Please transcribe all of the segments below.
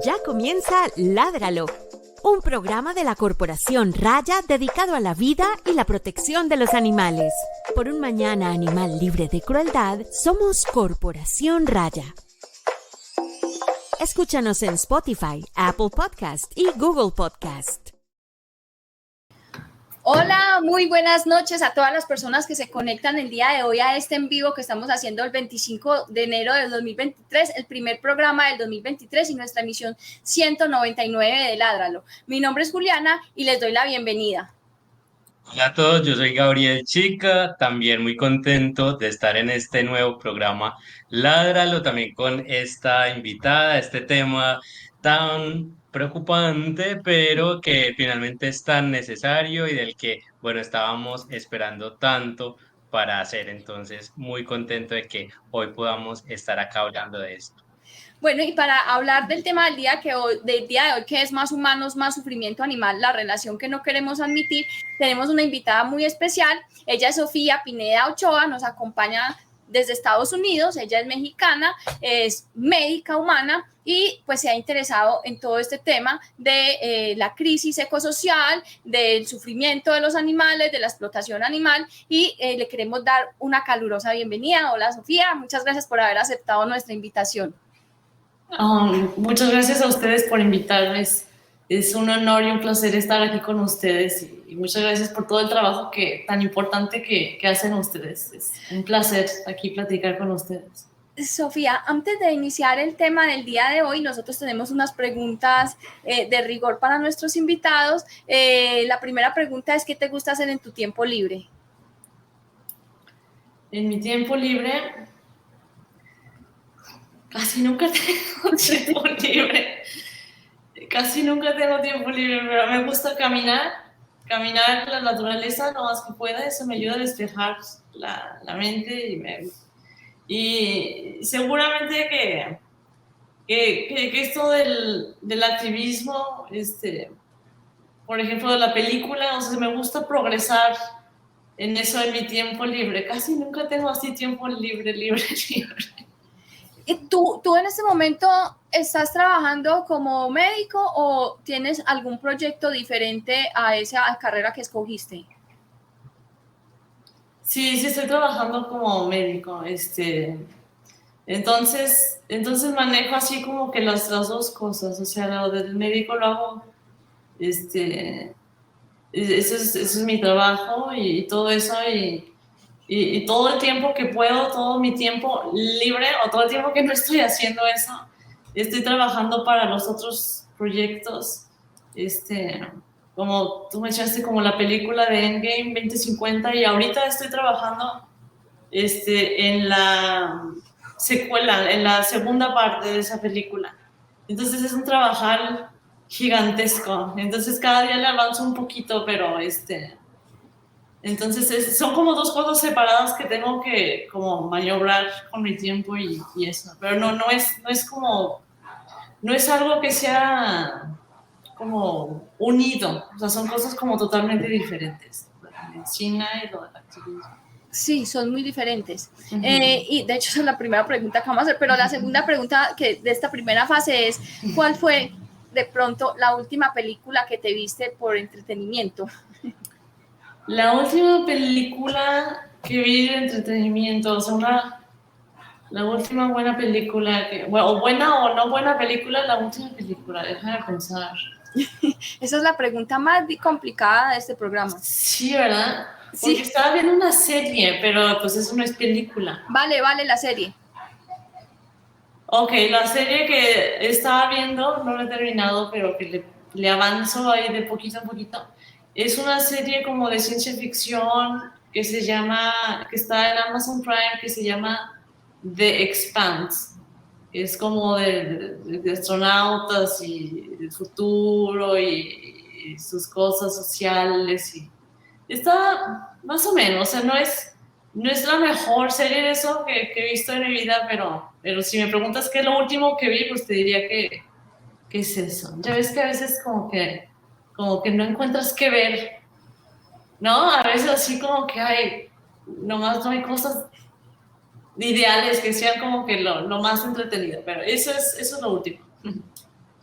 Ya comienza Ládralo, un programa de la Corporación Raya dedicado a la vida y la protección de los animales. Por un mañana animal libre de crueldad, somos Corporación Raya. Escúchanos en Spotify, Apple Podcast y Google Podcast. Hola, muy buenas noches a todas las personas que se conectan el día de hoy a este en vivo que estamos haciendo el 25 de enero del 2023, el primer programa del 2023 y nuestra emisión 199 de Ládralo. Mi nombre es Juliana y les doy la bienvenida. Hola a todos, yo soy Gabriel Chica, también muy contento de estar en este nuevo programa Ládralo, también con esta invitada, este tema tan preocupante, pero que finalmente es tan necesario y del que, bueno, estábamos esperando tanto para hacer. Entonces, muy contento de que hoy podamos estar acá hablando de esto. Bueno, y para hablar del tema del día de hoy, que es más humanos, más sufrimiento animal, la relación que no queremos admitir, tenemos una invitada muy especial. Ella es Sofía Pineda Ochoa, nos acompaña desde Estados Unidos, ella es mexicana, es médica humana y pues se ha interesado en todo este tema de la crisis ecosocial, del sufrimiento de los animales, de la explotación animal y le queremos dar una calurosa bienvenida. Hola Sofía, muchas gracias por haber aceptado nuestra invitación. Muchas gracias a ustedes por invitarme. Es un honor y un placer estar aquí con ustedes y muchas gracias por todo el trabajo tan importante que hacen ustedes. Es un placer aquí platicar con ustedes. Sofía, antes de iniciar el tema del día de hoy, nosotros tenemos unas preguntas de rigor para nuestros invitados. La primera pregunta es, ¿qué te gusta hacer en tu tiempo libre? En mi tiempo libre, casi nunca tengo tiempo libre. Casi nunca tengo tiempo libre, pero me gusta caminar en la naturaleza lo más que pueda. Eso me ayuda a despejar la mente y seguramente que esto del activismo, por ejemplo, de la película, o sea, me gusta progresar en eso en mi tiempo libre. Casi nunca tengo así tiempo libre. ¿Tú en este momento estás trabajando como médico o tienes algún proyecto diferente a esa carrera que escogiste? Sí, estoy trabajando como médico. Entonces manejo así como que las dos cosas. O sea, lo del médico lo hago, eso es mi trabajo y todo eso y todo el tiempo que puedo, todo mi tiempo libre o todo el tiempo que no estoy haciendo eso, estoy trabajando para los otros proyectos, como tú mencionaste, como la película de Endgame 2050 y ahorita estoy trabajando en la secuela, en la segunda parte de esa película. Entonces es un trabajar gigantesco. Entonces cada día le avanzo un poquito, pero entonces son como dos cosas separadas que tengo que como maniobrar con mi tiempo y eso. Pero no es algo que sea como unido. O sea, son cosas como totalmente diferentes. La medicina y lo del activismo. Sí, son muy diferentes. Uh-huh. Y de hecho, esa es la primera pregunta que vamos a hacer, pero la segunda pregunta de esta primera fase es, ¿cuál fue de pronto la última película que te viste por entretenimiento? La última película que vi de entretenimiento, o sea, la última buena película, o buena o no buena película, la última película, déjame pensar. Esa es la pregunta más complicada de este programa. Sí, ¿verdad? Sí. Porque estaba viendo una serie, pero pues eso no es película. Vale, la serie. Ok, la serie que estaba viendo, no la he terminado, pero que le avanzo ahí de poquito a poquito. Es una serie como de ciencia ficción que está en Amazon Prime, que se llama The Expanse. Es como de astronautas y el futuro y sus cosas sociales. Y está más o menos, o sea, no es la mejor serie de eso que he visto en mi vida, pero si me preguntas qué es lo último que vi, pues te diría que es eso. Ya ves que a veces como que no encuentras qué ver, ¿no? A veces así como que nomás no hay cosas ideales que sean como que lo más entretenido, pero eso es lo último.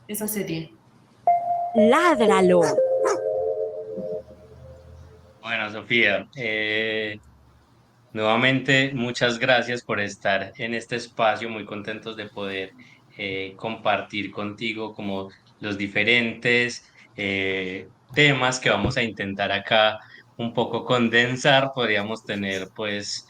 esa serie. Ládralo. Bueno, Sofía, nuevamente muchas gracias por estar en este espacio, muy contentos de poder compartir contigo como los diferentes temas que vamos a intentar acá un poco condensar. Podríamos tener pues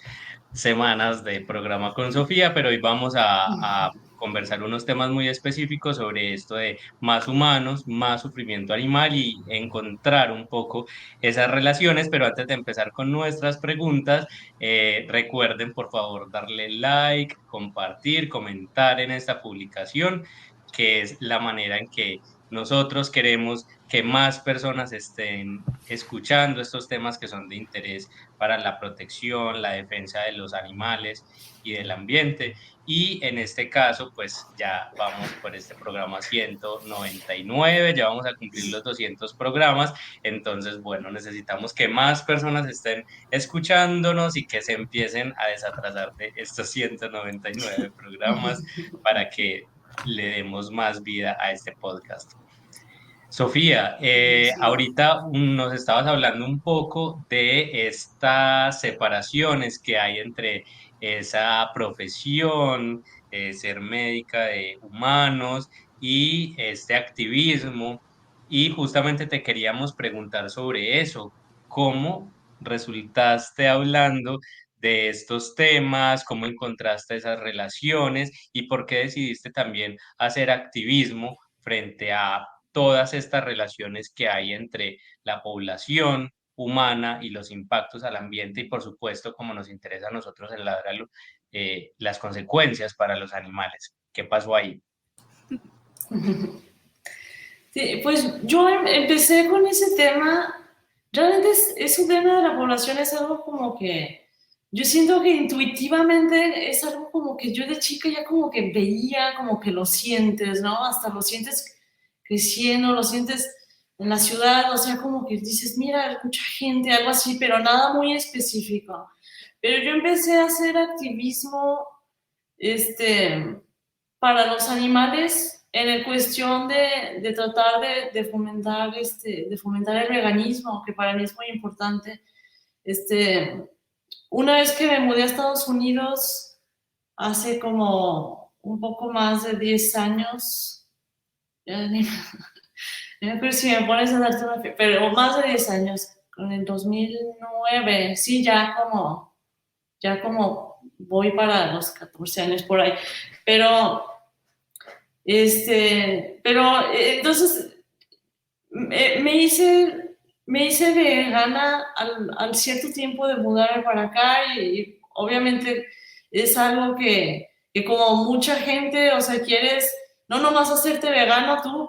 semanas de programa con Sofía, pero hoy vamos a conversar unos temas muy específicos sobre esto de más humanos, más sufrimiento animal y encontrar un poco esas relaciones. Pero antes de empezar con nuestras preguntas, recuerden por favor darle like, compartir, comentar en esta publicación, que es la manera en que nosotros queremos que más personas estén escuchando estos temas que son de interés para la protección, la defensa de los animales y del ambiente. Y en este caso, pues ya vamos por este programa 199, ya vamos a cumplir los 200 programas. Entonces, bueno, necesitamos que más personas estén escuchándonos y que se empiecen a desatrasar de estos 199 programas para que le demos más vida a este podcast. Sofía, Sí. ahorita nos estabas hablando un poco de estas separaciones que hay entre esa profesión, ser médica de humanos y este activismo. Y justamente te queríamos preguntar sobre eso. ¿Cómo resultaste hablando de estos temas? ¿Cómo encontraste esas relaciones? ¿Y por qué decidiste también hacer activismo frente a todas estas relaciones que hay entre la población humana y los impactos al ambiente? Y por supuesto, como nos interesa a nosotros en Ladralo, las consecuencias para los animales? ¿Qué pasó ahí? Sí, pues yo empecé con ese tema. Realmente es un tema de la población, es algo como que yo siento que intuitivamente es algo como que yo de chica ya como que veía, como que lo sientes, ¿no? Hasta lo sientes creciendo, lo sientes en la ciudad, o sea, como que dices, mira, mucha gente, algo así, pero nada muy específico. Pero yo empecé a hacer activismo, para los animales en el cuestión de tratar de fomentar el veganismo, que para mí es muy importante. Una vez que me mudé a Estados Unidos, hace como un poco más de 10 años, ya ni me acuerdo si me pones a darte una pero más de 10 años, en el 2009, sí, ya como voy para los 14 años por ahí, pero entonces me hice vegana al cierto tiempo de mudarme para acá y obviamente es algo que como mucha gente, o sea, quieres no nomás hacerte vegano tú,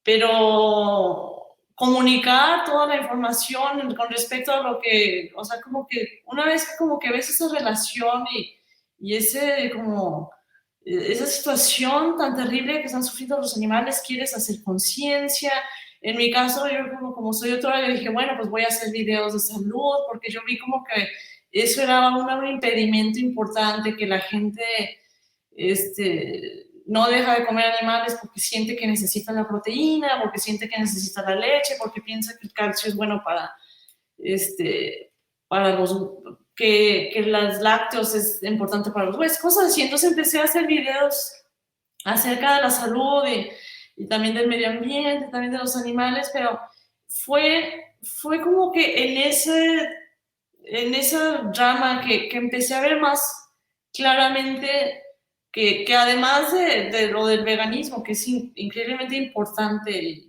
pero comunicar toda la información con respecto a lo que, o sea, como que una vez que como que ves esa relación y ese como esa situación tan terrible que están sufriendo los animales, quieres hacer conciencia. En mi caso, yo como soy doctora, yo dije, bueno, pues voy a hacer videos de salud, porque yo vi como que eso era un impedimento importante, que la gente no deja de comer animales porque siente que necesita la proteína, porque siente que necesita la leche, porque piensa que el calcio es bueno para los que las lácteos es importante para los huesos, cosas así. Entonces empecé a hacer videos acerca de la salud y también del medio ambiente, también de los animales, pero fue como que en esa rama que empecé a ver más claramente que además de lo del veganismo, que es increíblemente importante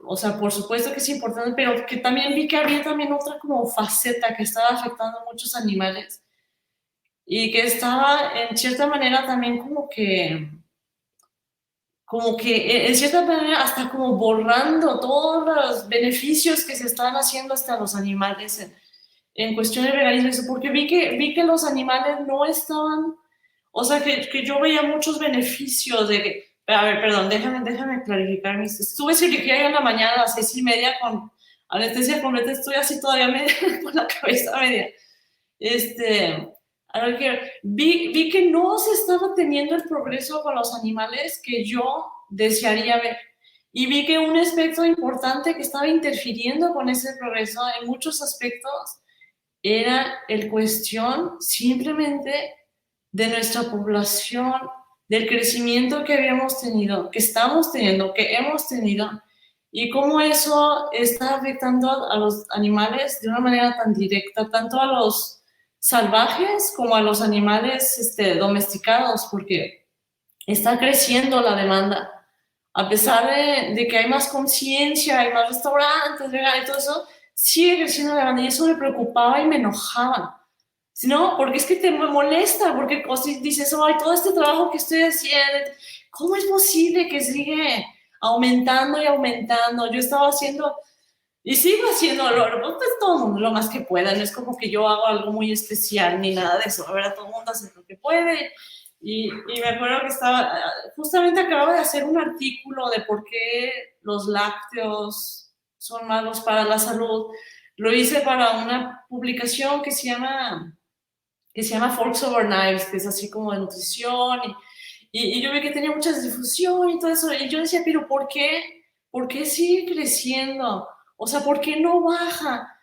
o sea, por supuesto que es importante, pero que también vi que había también otra como faceta que estaba afectando a muchos animales y que estaba en cierta manera también como que en cierta manera hasta como borrando todos los beneficios que se estaban haciendo hasta los animales en cuestión de veganismo, porque vi que los animales no estaban, o sea, que yo veía muchos beneficios a ver, perdón, déjame clarificar. Estuve cirugía en la mañana a las 6:30 con anestesia completa, estoy así todavía media, con la cabeza media. vi que no se estaba teniendo el progreso con los animales que yo desearía ver. Y vi que un aspecto importante que estaba interfiriendo con ese progreso en muchos aspectos era el cuestión simplemente de nuestra población, del crecimiento que habíamos tenido, que estamos teniendo, que hemos tenido, y cómo eso está afectando a los animales de una manera tan directa, tanto a los salvajes como a los animales domesticados, porque está creciendo la demanda. A pesar de que hay más conciencia, hay más restaurantes, y todo eso, sigue creciendo la demanda y eso me preocupaba y me enojaba. No, porque es que te molesta, porque dices, ay, todo este trabajo que estoy haciendo, ¿cómo es posible que sigue aumentando y aumentando? Yo estaba haciendo y sigo haciendo pues todo el mundo lo más que pueda, no es como que yo hago algo muy especial ni nada de eso, la verdad, todo el mundo hace lo que puede. Y me acuerdo que justamente acababa de hacer un artículo de por qué los lácteos son malos para la salud. Lo hice para una publicación que se llama Forks Over Knives, que es así como de nutrición. Y yo vi que tenía mucha difusión y todo eso. Y yo decía, pero ¿por qué? ¿Por qué sigue creciendo? O sea, ¿por qué no baja?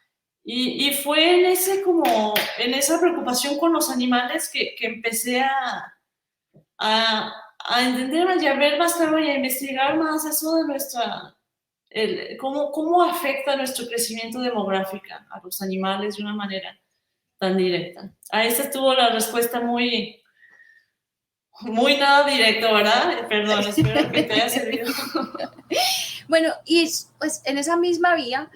Y fue en esa preocupación con los animales que empecé a entender más y a ver más claro y a investigar más eso de cómo afecta nuestro crecimiento demográfico a los animales de una manera tan directa. A esta tuvo la respuesta muy nada directa, ¿verdad? Perdón, espero que te haya servido. Bueno, y pues en esa misma vía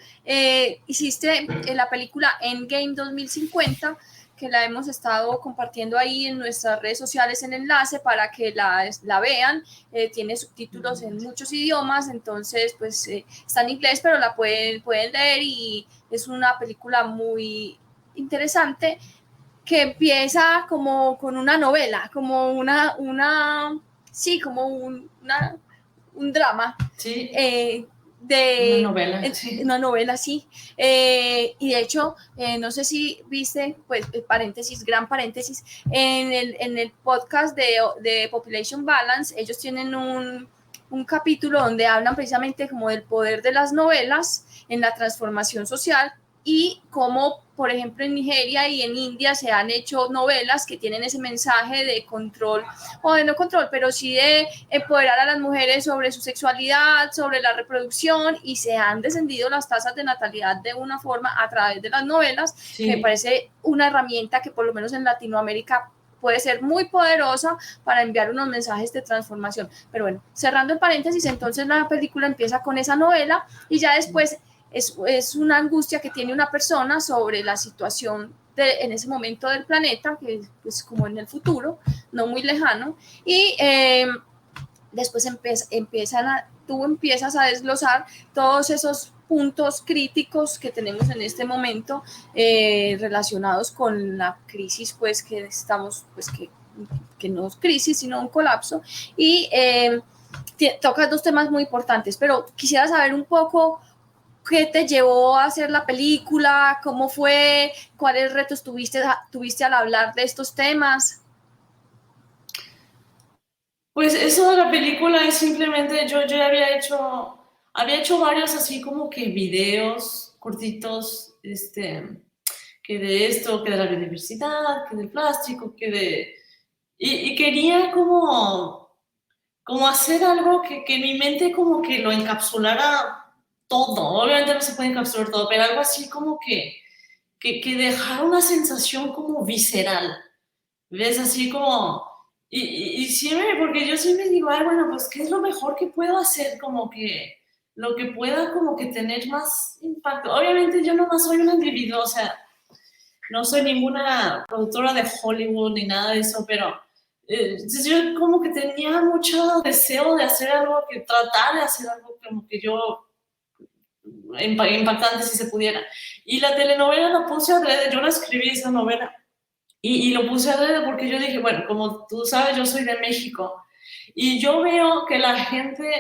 hiciste la película Endgame 2050, que la hemos estado compartiendo ahí en nuestras redes sociales en enlace para que la vean. Tiene subtítulos en muchos idiomas, entonces pues está en inglés, pero la pueden leer y es una película muy interesante que empieza como con una novela, como un drama. Sí. Una novela, sí. Una novela, sí. Y de hecho, no sé si viste, pues, gran paréntesis, en el podcast de Population Balance, ellos tienen un capítulo donde hablan precisamente como del poder de las novelas en la transformación social y cómo, por ejemplo, en Nigeria y en India se han hecho novelas que tienen ese mensaje de control, o de no control, pero sí de empoderar a las mujeres sobre su sexualidad, sobre la reproducción, y se han descendido las tasas de natalidad de una forma a través de las novelas, sí, que me parece una herramienta que por lo menos en Latinoamérica puede ser muy poderosa para enviar unos mensajes de transformación. Pero bueno, cerrando el paréntesis, entonces la película empieza con esa novela y ya después es una angustia que tiene una persona sobre la situación en ese momento del planeta, que es pues, como en el futuro, no muy lejano, y después tú empiezas a desglosar todos esos puntos críticos que tenemos en este momento relacionados con la crisis pues que estamos, pues que no es crisis sino un colapso, y tocas dos temas muy importantes, pero quisiera saber un poco ¿qué te llevó a hacer la película? ¿Cómo fue? ¿Cuáles retos tuviste al hablar de estos temas? Pues eso de la película es simplemente, yo ya había hecho varios así como que videos cortitos, que de esto, que de la biodiversidad, que del plástico, y quería como hacer algo que en mi mente como que lo encapsulara todo. Obviamente no se puede encapsular todo, pero algo así como que dejara una sensación como visceral, ¿ves? Así como, y siempre, porque yo siempre digo, ay, bueno, pues, ¿qué es lo mejor que puedo hacer? Como que lo que pueda como que tener más impacto. Obviamente yo nomás soy un individuo, o sea, no soy ninguna productora de Hollywood ni nada de eso, pero entonces yo como que tenía mucho deseo de hacer algo, tratar de hacer algo como que yo impactante si se pudiera. Y la telenovela la puse adrede, yo la escribí esa novela y lo puse adrede porque yo dije, bueno, como tú sabes, yo soy de México y yo veo que la gente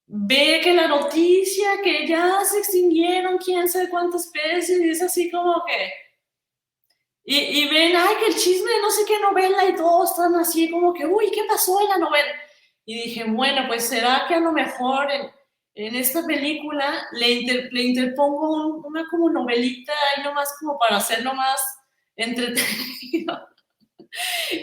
ve que la noticia que ya se extinguieron quién sabe cuántas especies y es así como que y ven, ay, que el chisme de no sé qué novela y todos están así como que, uy, ¿qué pasó en la novela? Y dije, bueno, pues será que a lo mejor en esta película le interpongo una como novelita ahí nomás como para hacerlo más entretenido.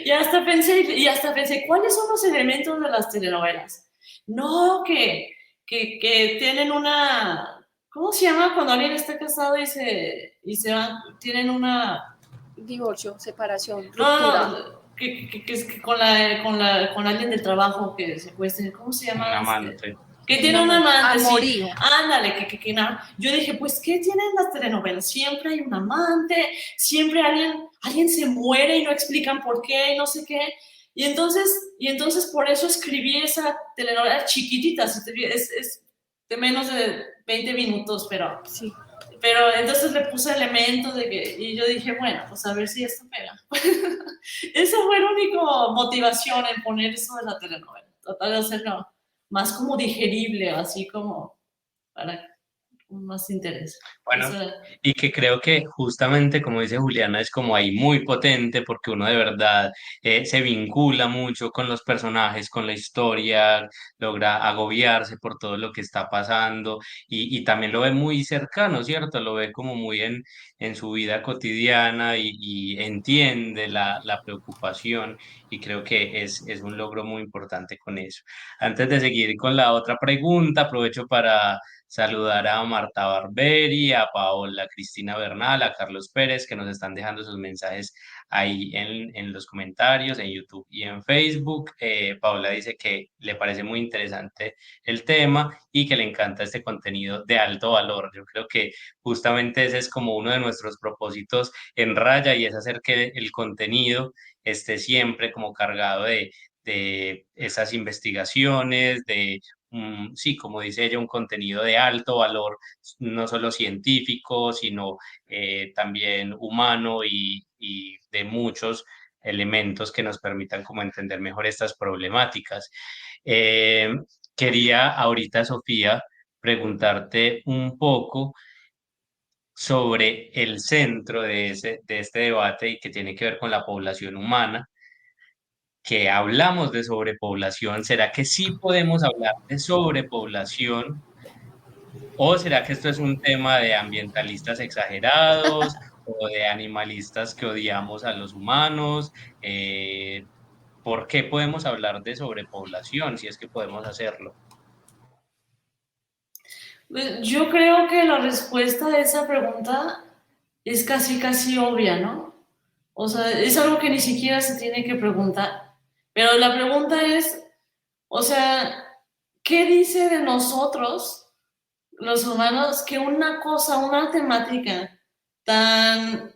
Y hasta pensé, ¿cuáles son los elementos de las telenovelas? No, que tienen una, ¿cómo se llama cuando alguien está casado y se van? Tienen una... Divorcio, separación, ruptura. No, que con alguien del trabajo que se cueste, ¿cómo se llama? Un amante. Que tiene un amante, Amorío. sí. Ándale, no. Yo dije, pues, ¿qué tienen las telenovelas? Siempre hay un amante, siempre alguien se muere y no explican por qué y no sé qué. Y entonces por eso escribí esa telenovela chiquitita, es de menos de 20 minutos, pero... Sí. Pero entonces le puse elementos y yo dije, bueno, pues a ver si esto pega. Esa fue la única motivación en poner eso de la telenovela. Tratar de hacerlo más como digerible, así como para más interés. Bueno, y que creo que justamente, como dice Juliana, es como ahí muy potente porque uno de verdad se vincula mucho con los personajes, con la historia, logra agobiarse por todo lo que está pasando y también lo ve muy cercano, ¿cierto? Lo ve como muy en su vida cotidiana y entiende la preocupación y creo que es un logro muy importante con eso. Antes de seguir con la otra pregunta, aprovecho para saludar a Marta Barberi, a Paola Cristina Bernal, a Carlos Pérez, que nos están dejando sus mensajes ahí en los comentarios, en YouTube y en Facebook. Paola dice que le parece muy interesante el tema y que le encanta este contenido de alto valor. Yo creo que justamente ese es como uno de nuestros propósitos en Raya y es hacer que el contenido esté siempre como cargado de esas investigaciones, de sí, como dice ella, un contenido de alto valor, no solo científico, sino también humano y de muchos elementos que nos permitan como entender mejor estas problemáticas. Eh, Quería ahorita, Sofía, preguntarte un poco sobre el centro de este debate y que tiene que ver con la población humana que hablamos de sobrepoblación, ¿será que sí podemos hablar de sobrepoblación? ¿O será que esto es un tema de ambientalistas exagerados o de animalistas que odiamos a los humanos? ¿Por qué podemos hablar de sobrepoblación si es que podemos hacerlo? Yo creo que la respuesta a esa pregunta es casi obvia, ¿no? O sea, es algo que ni siquiera se tiene que preguntar. Pero la pregunta es, o sea, ¿qué dice de nosotros, los humanos, que una cosa, una temática tan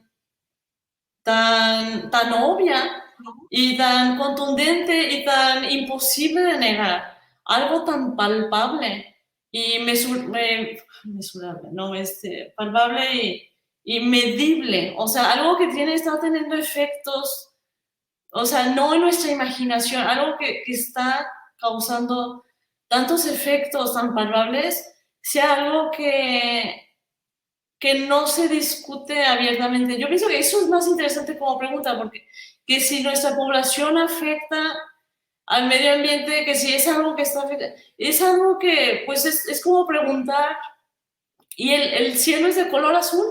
obvia y tan contundente y tan imposible de negar, algo tan palpable y mesurable, no, palpable y medible, o sea, algo que está teniendo efectos, o sea, no en nuestra imaginación, algo que está causando tantos efectos tan palpables, sea algo que no se discute abiertamente. Yo pienso que eso es más interesante como pregunta, porque que si nuestra población afecta al medio ambiente, que si es algo que está afectando, es algo que, pues, es como preguntar, ¿y el cielo es de color azul?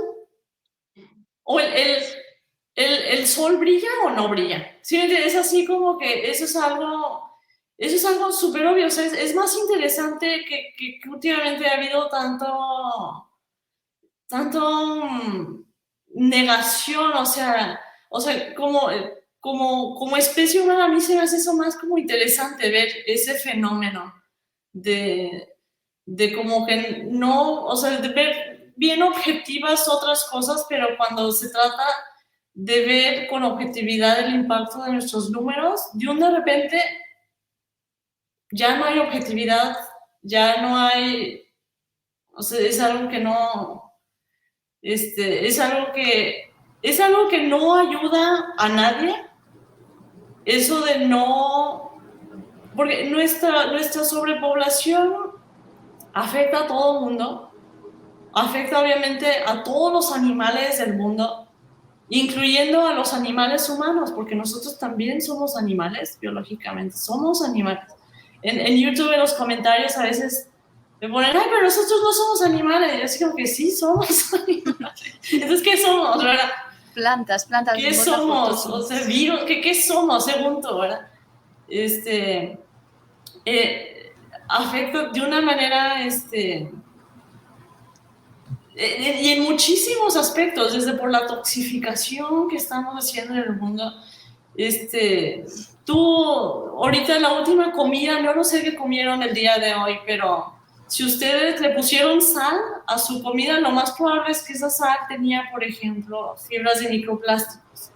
¿O el sol brilla o no brilla? ¿Sí me entiendes? Es así como que eso es algo súper obvio. O sea, es más interesante que últimamente ha habido tanto negación, o sea, como especie humana a mí se me hace eso más como interesante ver ese fenómeno de como que no, o sea, de ver bien objetivas otras cosas, pero cuando se trata de ver con objetividad el impacto de nuestros números, de repente ya no hay objetividad, ya no hay, o sea, es algo que no, es algo que no ayuda a nadie, eso de no, porque nuestra sobrepoblación afecta a todo el mundo, afecta obviamente a todos los animales del mundo, incluyendo a los animales humanos, porque nosotros también somos animales, biológicamente, somos animales. En YouTube, en los comentarios, a veces me ponen, ay, pero nosotros no somos animales. Y yo así como que sí, somos animales. Entonces, ¿qué somos, verdad? Plantas. ¿Qué somos? O sea, virus, ¿qué somos, según tú, verdad? Afecta de una manera, y en muchísimos aspectos, desde por la toxificación que estamos haciendo en el mundo. Tú, ahorita la última comida, yo no sé qué comieron el día de hoy, pero si ustedes le pusieron sal a su comida, lo más probable es que esa sal tenía, por ejemplo, fibras de microplásticos.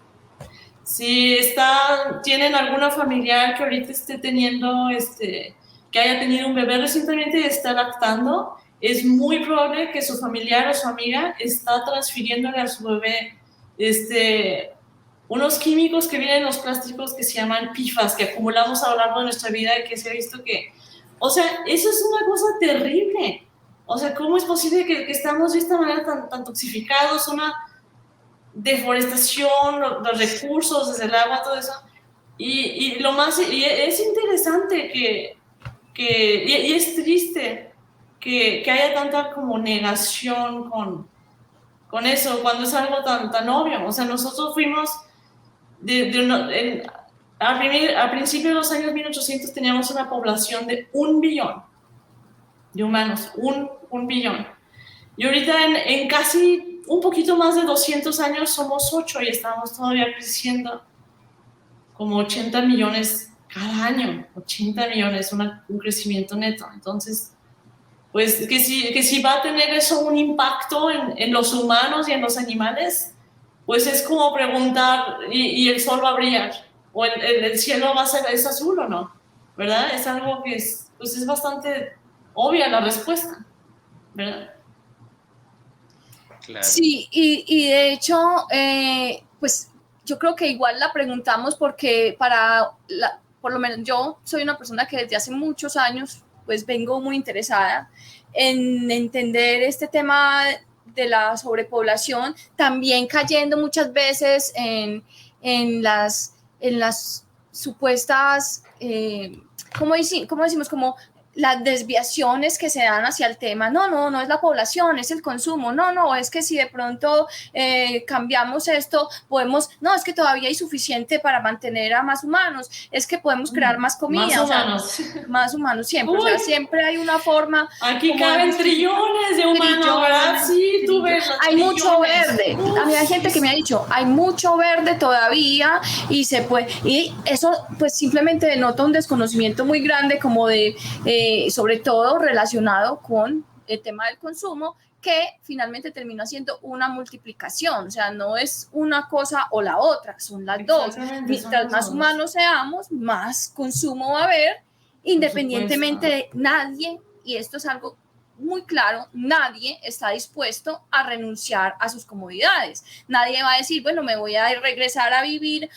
Si tienen alguna familiar que ahorita esté teniendo, que haya tenido un bebé recientemente y está lactando, es muy probable que su familiar o su amiga está transfiriéndole a su bebé unos químicos que vienen en los plásticos que se llaman PFAS, que acumulamos a lo largo de nuestra vida y que se ha visto que, o sea, eso es una cosa terrible. O sea, ¿cómo es posible que estamos de esta manera tan toxificados? Una deforestación, los recursos, desde el agua, todo eso. Y es interesante y es triste que haya tanta como negación con eso, cuando es algo tan obvio. O sea, nosotros fuimos, a principios de los años 1800 teníamos una población de 1 billón de humanos, un billón. Y ahorita en casi un poquito más de 200 años somos 8 y estamos todavía creciendo como 80 millones cada año, 80 millones, un crecimiento neto. Entonces, pues que si va a tener eso un impacto en los humanos y en los animales, pues es como preguntar, ¿y el sol va a brillar? ¿O el cielo va a ser azul o no? ¿Verdad? Es algo que es bastante obvia la respuesta, ¿verdad? Claro. Sí, y de hecho, pues yo creo que igual la preguntamos porque por lo menos yo soy una persona que desde hace muchos años pues vengo muy interesada en entender este tema de la sobrepoblación, también cayendo muchas veces en las supuestas, ¿cómo decimos? Como las desviaciones que se dan hacia el tema, no es la población, es el consumo, no, es que si de pronto cambiamos esto, no, es que todavía hay suficiente para mantener a más humanos, es que podemos crear más comida. Más humanos. Más humanos siempre, o sea, siempre hay una forma. Aquí caben trillones de humanos, ¿verdad? Sí, tú ves. Hay mucho verde. A mí hay gente que me ha dicho, hay mucho verde todavía y se puede, y eso pues simplemente denota un desconocimiento muy grande como de sobre todo relacionado con el tema del consumo, que finalmente termina siendo una multiplicación, o sea, no es una cosa o la otra, son las dos. Mientras más humanos seamos, más consumo va a haber, independientemente de nadie, y esto es algo muy claro, nadie está dispuesto a renunciar a sus comodidades. Nadie va a decir, bueno, me voy a regresar a vivir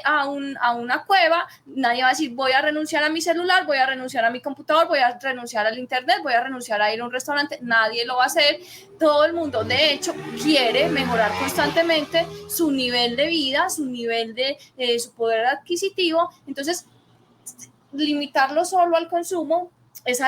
a una cueva. Nadie va a decir, voy a renunciar a mi celular, voy a renunciar a mi computador, voy a renunciar al internet, voy a renunciar a ir a un restaurante. Nadie lo va a hacer. Todo el mundo, de hecho, quiere mejorar constantemente su nivel de vida, su nivel de su poder adquisitivo. Entonces, limitarlo solo al consumo es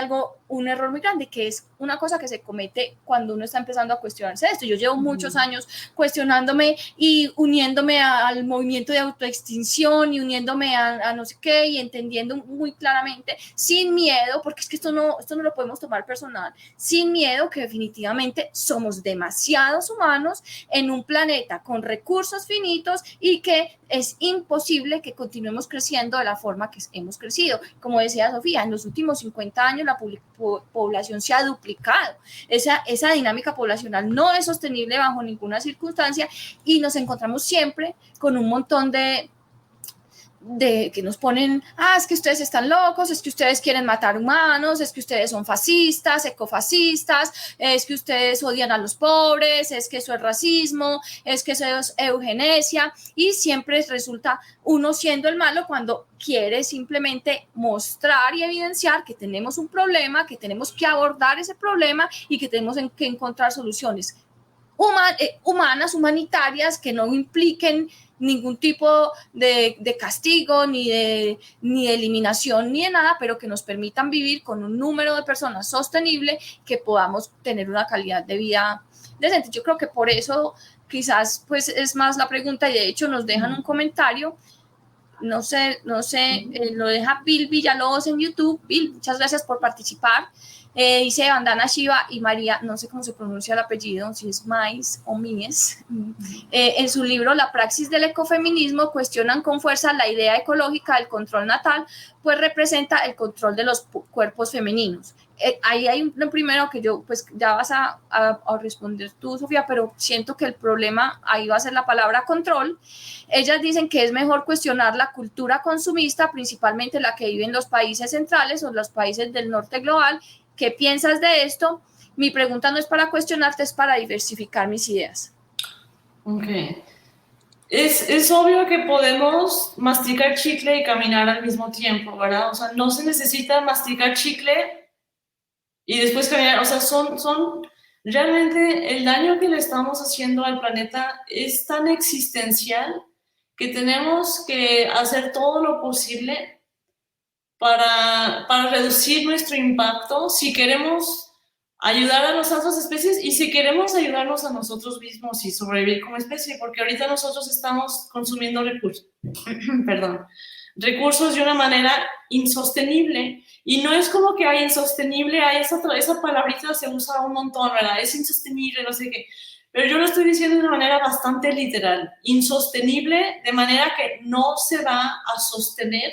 un error muy grande, que es una cosa que se comete cuando uno está empezando a cuestionarse esto. Yo llevo muchos años cuestionándome y uniéndome al movimiento de autoextinción y uniéndome a no sé qué y entendiendo muy claramente, sin miedo, porque es que esto no lo podemos tomar personal, sin miedo, que definitivamente somos demasiados humanos en un planeta con recursos finitos y que es imposible que continuemos creciendo de la forma que hemos crecido. Como decía Sofía, en los últimos 50 años la población se ha duplicado. Esa dinámica poblacional no es sostenible bajo ninguna circunstancia y nos encontramos siempre con un montón de que nos ponen, es que ustedes están locos, es que ustedes quieren matar humanos, es que ustedes son fascistas, ecofascistas, es que ustedes odian a los pobres, es que eso es racismo, es que eso es eugenesia, y siempre resulta uno siendo el malo cuando quiere simplemente mostrar y evidenciar que tenemos un problema, que tenemos que abordar ese problema y que tenemos que encontrar soluciones. humanas, humanitarias, que no impliquen ningún tipo de castigo, ni de eliminación, ni de nada, pero que nos permitan vivir con un número de personas sostenible, que podamos tener una calidad de vida decente. Yo creo que por eso quizás pues es más la pregunta, y de hecho nos dejan un comentario, no sé, lo deja Bill Villalobos en YouTube. Bill, muchas gracias por participar. Dice Vandana Shiva y María, no sé cómo se pronuncia el apellido, si es Mais o Mies, en su libro La praxis del ecofeminismo cuestionan con fuerza la idea ecológica del control natal, pues representa el control de los cuerpos femeninos. Ahí hay un primero que yo, pues ya vas a responder tú, Sofía, pero siento que el problema ahí va a ser la palabra control. Ellas dicen que es mejor cuestionar la cultura consumista, principalmente la que vive en los países centrales o los países del norte global. ¿Qué piensas de esto? Mi pregunta no es para cuestionarte, es para diversificar mis ideas. Ok. Es obvio que podemos masticar chicle y caminar al mismo tiempo, ¿verdad? O sea, no se necesita masticar chicle y después caminar. O sea, realmente el daño que le estamos haciendo al planeta es tan existencial que tenemos que hacer todo lo posible para reducir nuestro impacto si queremos ayudar a las otras especies y si queremos ayudarnos a nosotros mismos y sobrevivir como especie, porque ahorita nosotros estamos consumiendo recursos, recursos de una manera insostenible, y no es como que hay insostenible, hay esa palabrita se usa un montón, ¿verdad? Es insostenible, no sé qué, pero yo lo estoy diciendo de una manera bastante literal, insostenible, de manera que no se va a sostener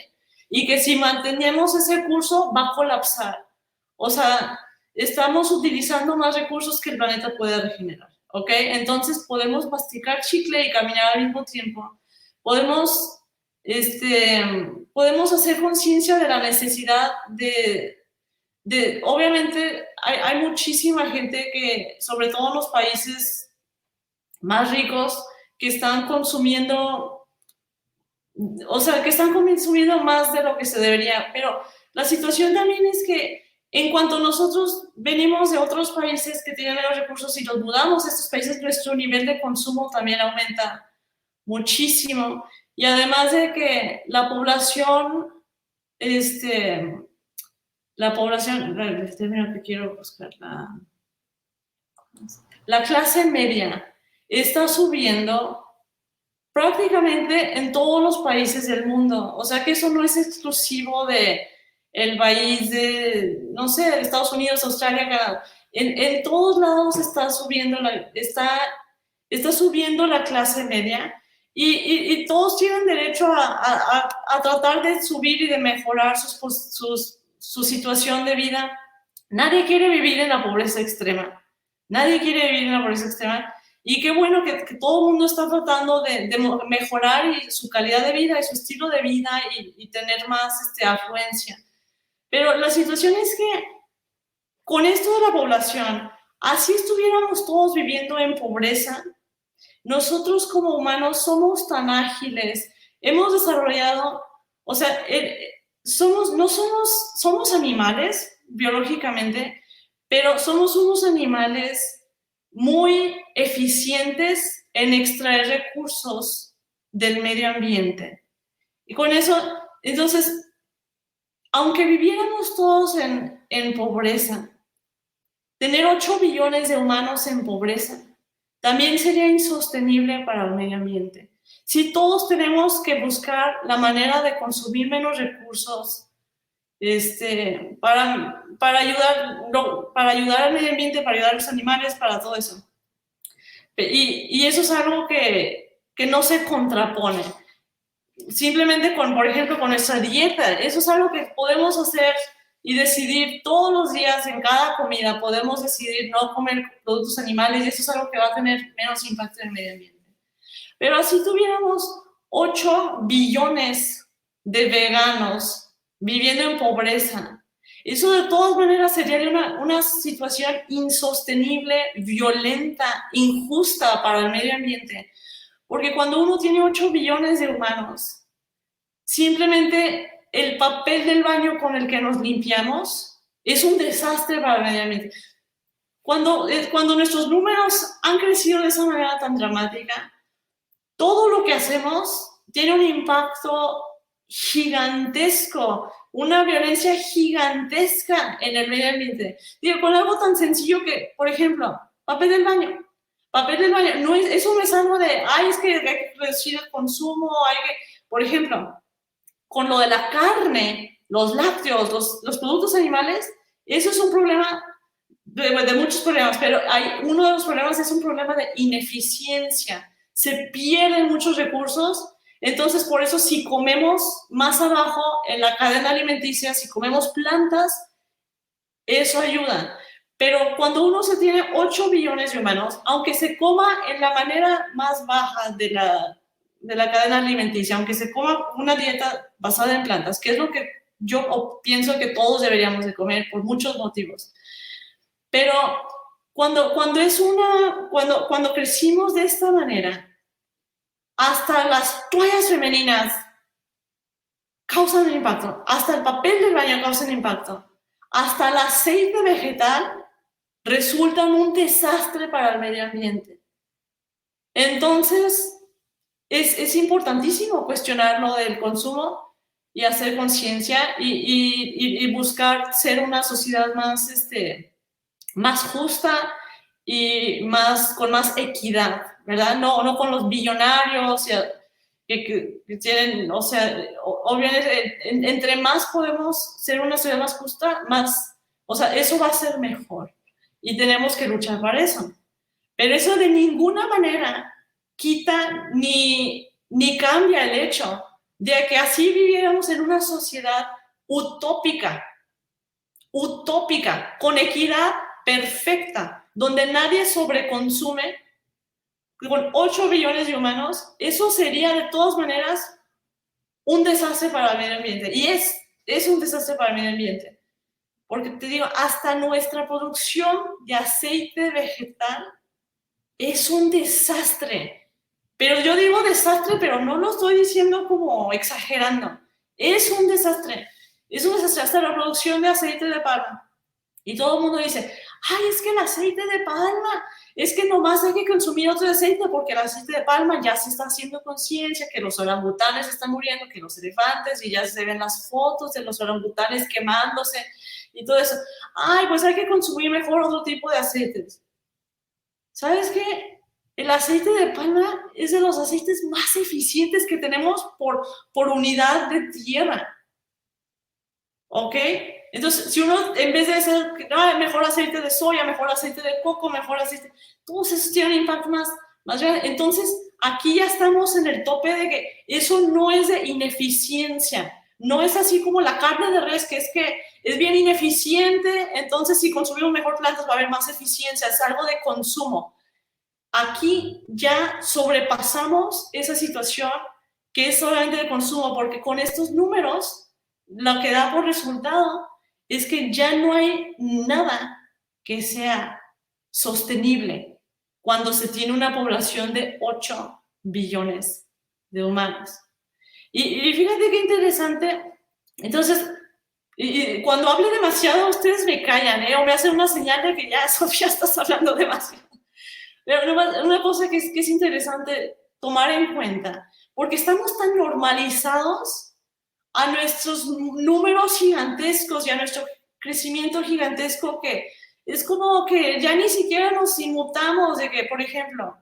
y que si mantenemos ese curso va a colapsar. O sea, estamos utilizando más recursos que el planeta puede regenerar, ¿ok? Entonces podemos masticar chicle y caminar al mismo tiempo. Podemos hacer conciencia de la necesidad obviamente, hay muchísima gente que, sobre todo en los países más ricos, que están consumiendo, o sea, que están consumiendo más de lo que se debería, pero la situación también es que en cuanto nosotros venimos de otros países que tienen menos recursos y nos mudamos a estos países, nuestro nivel de consumo también aumenta muchísimo, y además de que la población, que quiero buscar, la clase media está subiendo prácticamente en todos los países del mundo. O sea que eso no es exclusivo de el país de, no sé, de Estados Unidos, Australia, Canadá. En todos lados está subiendo la clase media, y todos tienen derecho a tratar de subir y de mejorar su situación de vida. Nadie quiere vivir en la pobreza extrema. Nadie quiere vivir en la pobreza extrema. Y qué bueno que todo el mundo está tratando de mejorar su calidad de vida y su estilo de vida y tener más afluencia. Pero la situación es que con esto de la población, así estuviéramos todos viviendo en pobreza, nosotros como humanos somos tan ágiles, hemos desarrollado, o sea, somos animales biológicamente, pero somos unos animales muy eficientes en extraer recursos del medio ambiente. Y con eso, entonces, aunque viviéramos todos en pobreza, tener 8 billones de humanos en pobreza también sería insostenible para el medio ambiente. Si todos tenemos que buscar la manera de consumir menos recursos para ayudar al medio ambiente, para ayudar a los animales, para todo eso. Y eso es algo que no se contrapone. Simplemente por ejemplo, con nuestra dieta, eso es algo que podemos hacer y decidir todos los días en cada comida. Podemos decidir no comer productos animales, y eso es algo que va a tener menos impacto en el medio ambiente. Pero si tuviéramos 8 billones de veganos viviendo en pobreza, eso de todas maneras sería una situación insostenible, violenta, injusta para el medio ambiente. Porque cuando uno tiene 8 billones de humanos, simplemente el papel del baño con el que nos limpiamos es un desastre para el medio ambiente. cuando nuestros números han crecido de esa manera tan dramática, todo lo que hacemos tiene un impacto gigantesco, una violencia gigantesca en el medio ambiente. Digo, con algo tan sencillo que, por ejemplo, papel del baño. Papel del baño, eso no es algo de, es que hay que reducir el consumo, por ejemplo, con lo de la carne, los lácteos, los productos animales, eso es un problema de muchos problemas, pero uno de los problemas es un problema de ineficiencia. Se pierden muchos recursos, entonces por eso si comemos más abajo en la cadena alimenticia, si comemos plantas, eso ayuda. Pero cuando uno se tiene 8 billones de humanos, aunque se coma en la manera más baja de la cadena alimenticia, aunque se coma una dieta basada en plantas, que es lo que yo pienso que todos deberíamos de comer por muchos motivos. Pero cuando crecimos de esta manera, hasta las toallas femeninas causan un impacto, hasta el papel del baño causa un impacto, hasta el aceite vegetal resulta un desastre para el medio ambiente. Entonces, es importantísimo cuestionar lo del consumo y hacer conciencia y buscar ser una sociedad más justa y con más equidad, ¿verdad? No con los billonarios que tienen, obviamente, entre más podemos ser una sociedad más justa, más, eso va a ser mejor y tenemos que luchar para eso. Pero eso de ninguna manera quita ni cambia el hecho de que así viviéramos en una sociedad utópica, con equidad perfecta, donde nadie sobreconsume, con 8 billones de humanos, eso sería de todas maneras un desastre para el medio ambiente. Y es un desastre para el medio ambiente. Porque te digo, hasta nuestra producción de aceite vegetal es un desastre. Pero yo digo desastre, pero no lo estoy diciendo como exagerando. Es un desastre. Es un desastre hasta la producción de aceite de palma. Y todo el mundo dice, es que el aceite de palma, es que nomás hay que consumir otro aceite porque el aceite de palma ya se está haciendo conciencia, que los orangutanes están muriendo, que los elefantes, y ya se ven las fotos de los orangutanes quemándose y todo eso. Pues hay que consumir mejor otro tipo de aceites. ¿Sabes qué? El aceite de palma es de los aceites más eficientes que tenemos por unidad de tierra. ¿Ok? Entonces, si uno, en vez de hacer mejor aceite de soya, mejor aceite de coco, mejor aceite, todos esos tienen impacto más grande. Entonces, aquí ya estamos en el tope de que eso no es de ineficiencia. No es así como la carne de res, que es bien ineficiente, entonces si consumimos mejor plantas va a haber más eficiencia, es algo de consumo. Aquí ya sobrepasamos esa situación que es solamente de consumo, porque con estos números, lo que da por resultado es que ya no hay nada que sea sostenible cuando se tiene una población de 8 billones de humanos. Y fíjate qué interesante. Entonces, cuando hable demasiado, ustedes me callan, o me hacen una señal de que ya, Sofía, estás hablando demasiado. Pero una cosa que es interesante tomar en cuenta, porque estamos tan normalizados a nuestros números gigantescos y a nuestro crecimiento gigantesco que es como que ya ni siquiera nos inmutamos de que, por ejemplo,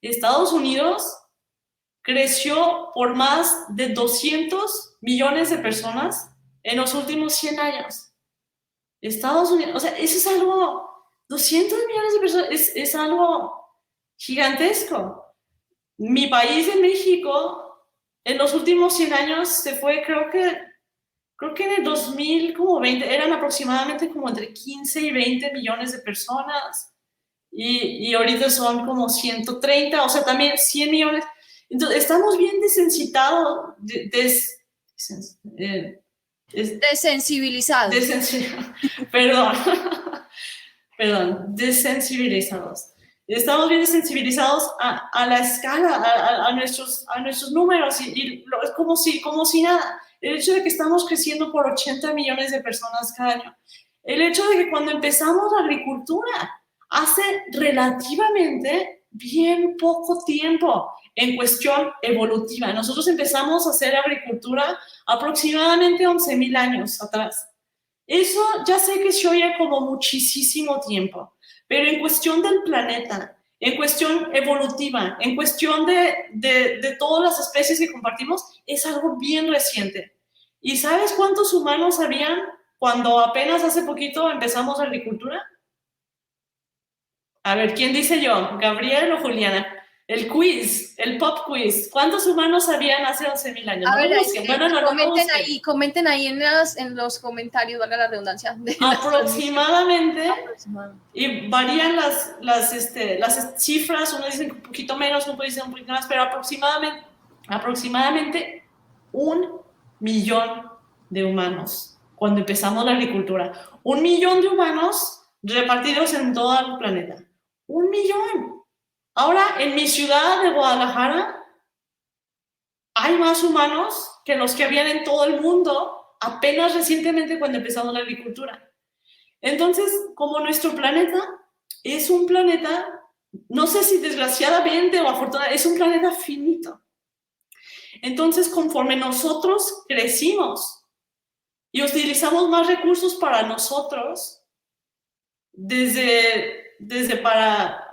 Estados Unidos creció por más de 200 millones de personas en los últimos 100 años. Estados Unidos, eso es algo, 200 millones de personas, es algo gigantesco. Mi país de México, en los últimos 100 años se fue, creo que en el 2020 eran aproximadamente como entre 15 y 20 millones de personas y ahorita son como 130, también 100 millones. Entonces, estamos bien desensitizados, desensibilizados. Desensibilizados. Estamos bien desensibilizados a la escala, a nuestros números y es como si nada. El hecho de que estamos creciendo por 80 millones de personas cada año. el hecho de que cuando empezamos la agricultura, hace relativamente bien poco tiempo, en cuestión evolutiva, nosotros empezamos a hacer agricultura aproximadamente 11,000 años atrás. Eso ya sé que se oye como muchísimo tiempo, pero en cuestión del planeta, en cuestión evolutiva, en cuestión de todas las especies que compartimos, es algo bien reciente. ¿Y sabes cuántos humanos habían cuando apenas hace poquito empezamos la agricultura? A ver, ¿quién dice yo? ¿Gabriel o Juliana? El quiz, el pop quiz. ¿Cuántos humanos habían hace 11,000 años? A ver, comenten ahí en los comentarios, valga la redundancia. Aproximadamente, y varían las cifras, uno dice un poquito menos, uno dice un poquito más, pero aproximadamente 1 millón de humanos cuando empezamos la agricultura. 1 millón de humanos repartidos en todo el planeta. 1 millón. Ahora, en mi ciudad de Guadalajara, hay más humanos que los que habían en todo el mundo apenas recientemente cuando empezamos la agricultura. Entonces, como nuestro planeta es un planeta, no sé si desgraciadamente o afortunadamente, es un planeta finito. Entonces, conforme nosotros crecimos y utilizamos más recursos para nosotros, desde para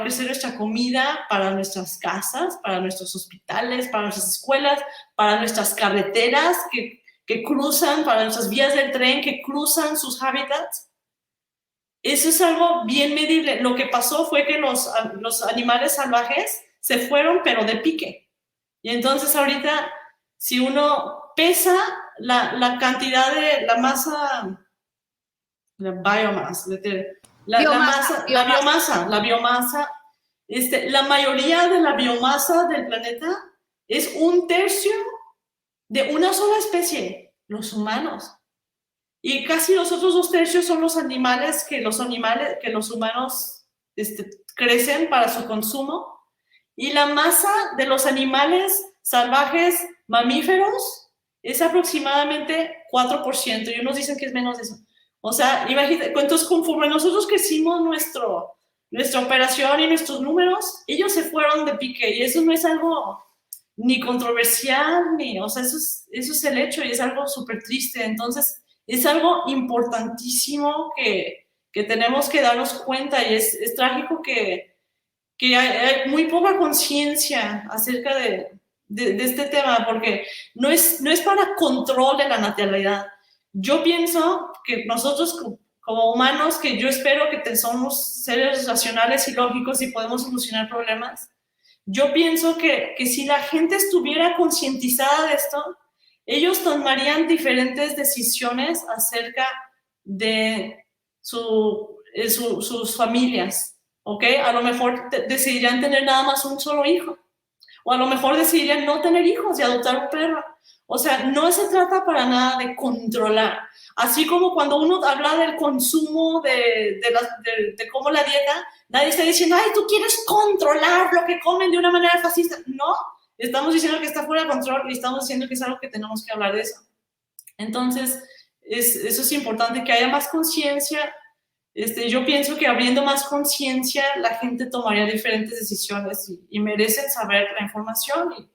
crecer nuestra comida, para nuestras casas, para nuestros hospitales, para nuestras escuelas, para nuestras carreteras que cruzan, para nuestras vías del tren que cruzan sus hábitats. Eso es algo bien medible. Lo que pasó fue que los animales salvajes se fueron, pero de pique. Y entonces ahorita, si uno pesa la cantidad de la masa, la biomasa, la biomasa, la mayoría de la biomasa del planeta es 1/3 de una sola especie, los humanos. Y casi los otros 2/3 son los animales que los humanos crecen para su consumo. Y la masa de los animales salvajes mamíferos es aproximadamente 4%. Y unos dicen que es menos de eso. O sea, imagínate, entonces conforme nosotros crecimos nuestra operación y nuestros números, ellos se fueron de pique. Y eso no es algo ni controversial, o sea, eso es el hecho y es algo súper triste. Entonces, es algo importantísimo que tenemos que darnos cuenta y es trágico que hay muy poca conciencia acerca de este tema, porque no es para control de la natalidad. Yo pienso que nosotros como humanos, que yo espero que somos seres racionales y lógicos y podemos solucionar problemas, yo pienso que si la gente estuviera concientizada de esto, ellos tomarían diferentes decisiones acerca de sus familias, ¿ok? A lo mejor decidirían tener nada más un solo hijo, o a lo mejor decidirían no tener hijos y adoptar un perro. O sea, no se trata para nada de controlar. Así como cuando uno habla del consumo, de cómo la dieta, nadie está diciendo, ay, tú quieres controlar lo que comen de una manera fascista. No, estamos diciendo que está fuera de control y estamos diciendo que es algo que tenemos que hablar de eso. Entonces, eso es importante, que haya más conciencia. Yo pienso que abriendo más conciencia, la gente tomaría diferentes decisiones y merecen saber la información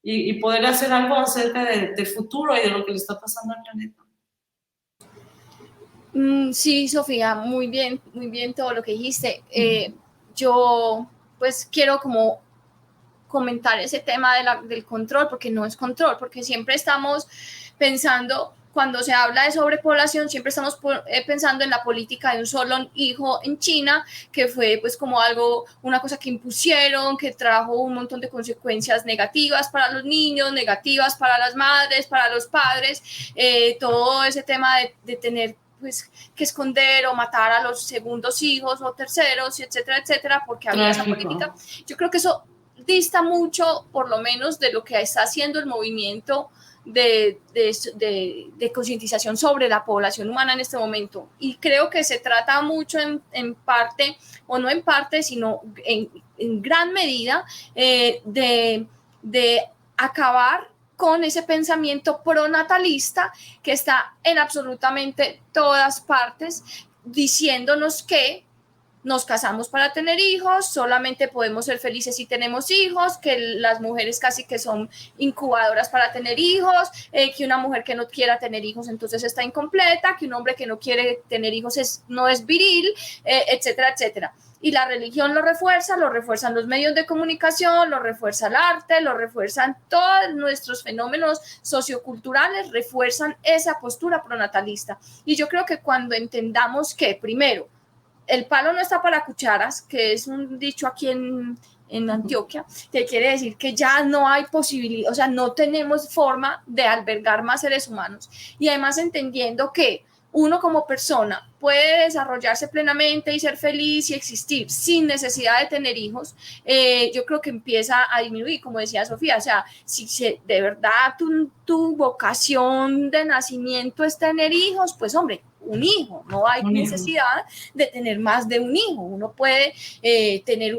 y poder hacer algo acerca del futuro y de lo que le está pasando al planeta. Sí, Sofía, muy bien todo lo que dijiste. Yo pues quiero como comentar ese tema del control, porque no es control, porque siempre estamos pensando, cuando se habla de sobrepoblación, siempre estamos pensando en la política de un solo hijo en China, que fue pues como una cosa que impusieron, que trajo un montón de consecuencias negativas para los niños, negativas para las madres, para los padres, todo ese tema de tener pues que esconder o matar a los segundos hijos o terceros, etcétera, etcétera, porque había esa política. Yo creo que eso dista mucho, por lo menos, de lo que está haciendo el movimiento de concientización sobre la población humana en este momento. Y creo que se trata mucho en parte, o no en parte, sino en gran medida, de acabar con ese pensamiento pronatalista que está en absolutamente todas partes, diciéndonos que nos casamos para tener hijos, solamente podemos ser felices si tenemos hijos, que las mujeres casi que son incubadoras para tener hijos, que una mujer que no quiera tener hijos entonces está incompleta, que un hombre que no quiere tener hijos no es viril, etcétera, etcétera. Y la religión lo refuerzan los medios de comunicación, lo refuerza el arte, lo refuerzan todos nuestros fenómenos socioculturales, refuerzan esa postura pronatalista. Y yo creo que cuando entendamos que, primero, el palo no está para cucharas, que es un dicho aquí en Antioquia, que quiere decir que ya no hay posibilidad, o sea, no tenemos forma de albergar más seres humanos. Y además entendiendo que uno como persona puede desarrollarse plenamente y ser feliz y existir sin necesidad de tener hijos, yo creo que empieza a disminuir, como decía Sofía, o sea, si de verdad tu vocación de nacimiento es tener hijos, pues hombre, un hijo, no hay necesidad de tener más de un hijo, uno puede tener,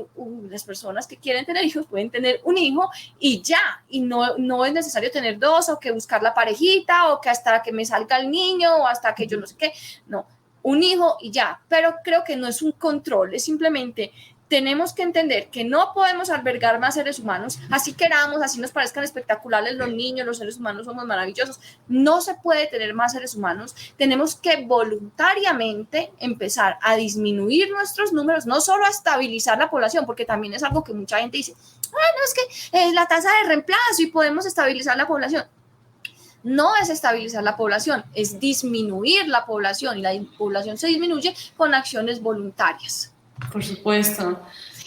las personas que quieren tener hijos pueden tener un hijo y ya, y no es necesario tener dos o que buscar la parejita o que hasta que me salga el niño o hasta que yo no sé qué, no, un hijo y ya, pero creo que no es un control, es simplemente tenemos que entender que no podemos albergar más seres humanos, así queramos, así nos parezcan espectaculares los niños, los seres humanos somos maravillosos, no se puede tener más seres humanos, tenemos que voluntariamente empezar a disminuir nuestros números, no solo a estabilizar la población, porque también es algo que mucha gente dice, no, es que la tasa de reemplazo y podemos estabilizar la población. No es estabilizar la población, es disminuir la población y la población se disminuye con acciones voluntarias. Por supuesto,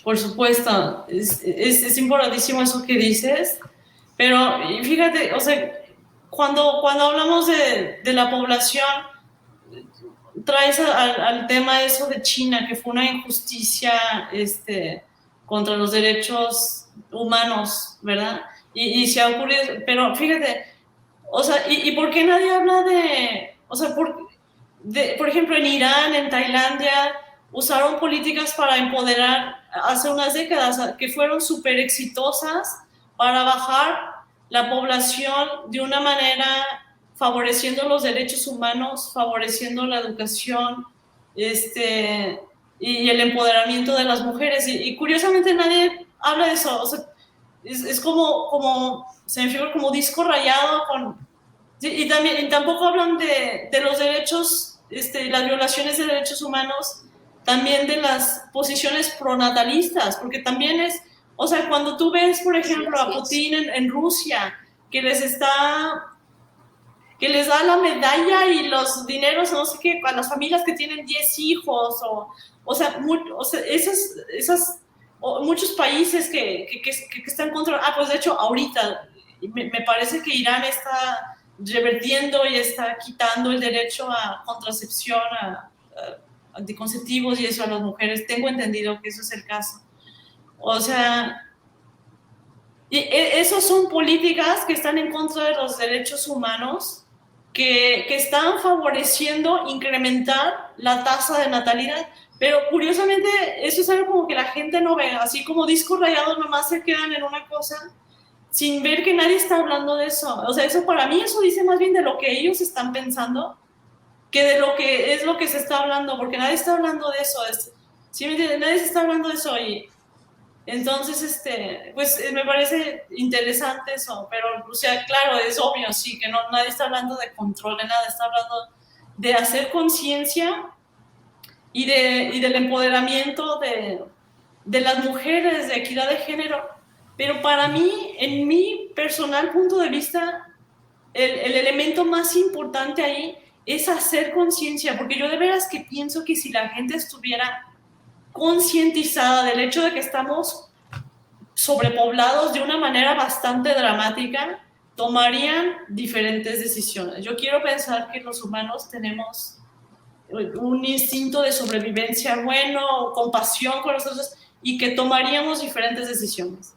por supuesto. Es importantísimo eso que dices, pero fíjate, o sea, cuando hablamos de la población, traes al tema eso de China, que fue una injusticia contra los derechos humanos, ¿verdad? Y se ha ocurrido, pero fíjate, o sea, ¿y por qué nadie habla o sea, por ejemplo, en Irán, en Tailandia, usaron políticas para empoderar hace unas décadas que fueron súper exitosas para bajar la población de una manera favoreciendo los derechos humanos, favoreciendo la educación y el empoderamiento de las mujeres. Y curiosamente nadie habla de eso. O sea, es como se me figura como disco rayado y tampoco hablan de los derechos, las violaciones de derechos humanos, también de las posiciones pronatalistas, porque también o sea, cuando tú ves, por ejemplo, a Putin en Rusia, que les da la medalla y los dineros, no sé qué, a las familias que tienen 10 hijos, o sea, muchos países que están contra, pues de hecho, ahorita, me parece que Irán está revertiendo y está quitando el derecho a contracepción, a anticonceptivos y eso a las mujeres. Tengo entendido que eso es el caso. O sea, esas son políticas que están en contra de los derechos humanos, que están favoreciendo incrementar la tasa de natalidad. Pero curiosamente eso es algo como que la gente no ve, así como discos rayados nomás se quedan en una cosa sin ver que nadie está hablando de eso. O sea, eso para mí eso dice más bien de lo que ellos están pensando que de lo que es lo que se está hablando, porque nadie está hablando de eso. ¿Sí me entiendes? Nadie se está hablando de eso y entonces, pues me parece interesante eso, pero, o sea, claro, es obvio, sí, que nadie está hablando de control de nada, está hablando de hacer conciencia y del empoderamiento de las mujeres, de equidad de género. Pero para mí, en mi personal punto de vista, el elemento más importante ahí es hacer conciencia, porque yo de veras que pienso que si la gente estuviera concientizada del hecho de que estamos sobrepoblados de una manera bastante dramática, tomarían diferentes decisiones. Yo quiero pensar que los humanos tenemos un instinto de sobrevivencia bueno, compasión con nosotros y que tomaríamos diferentes decisiones.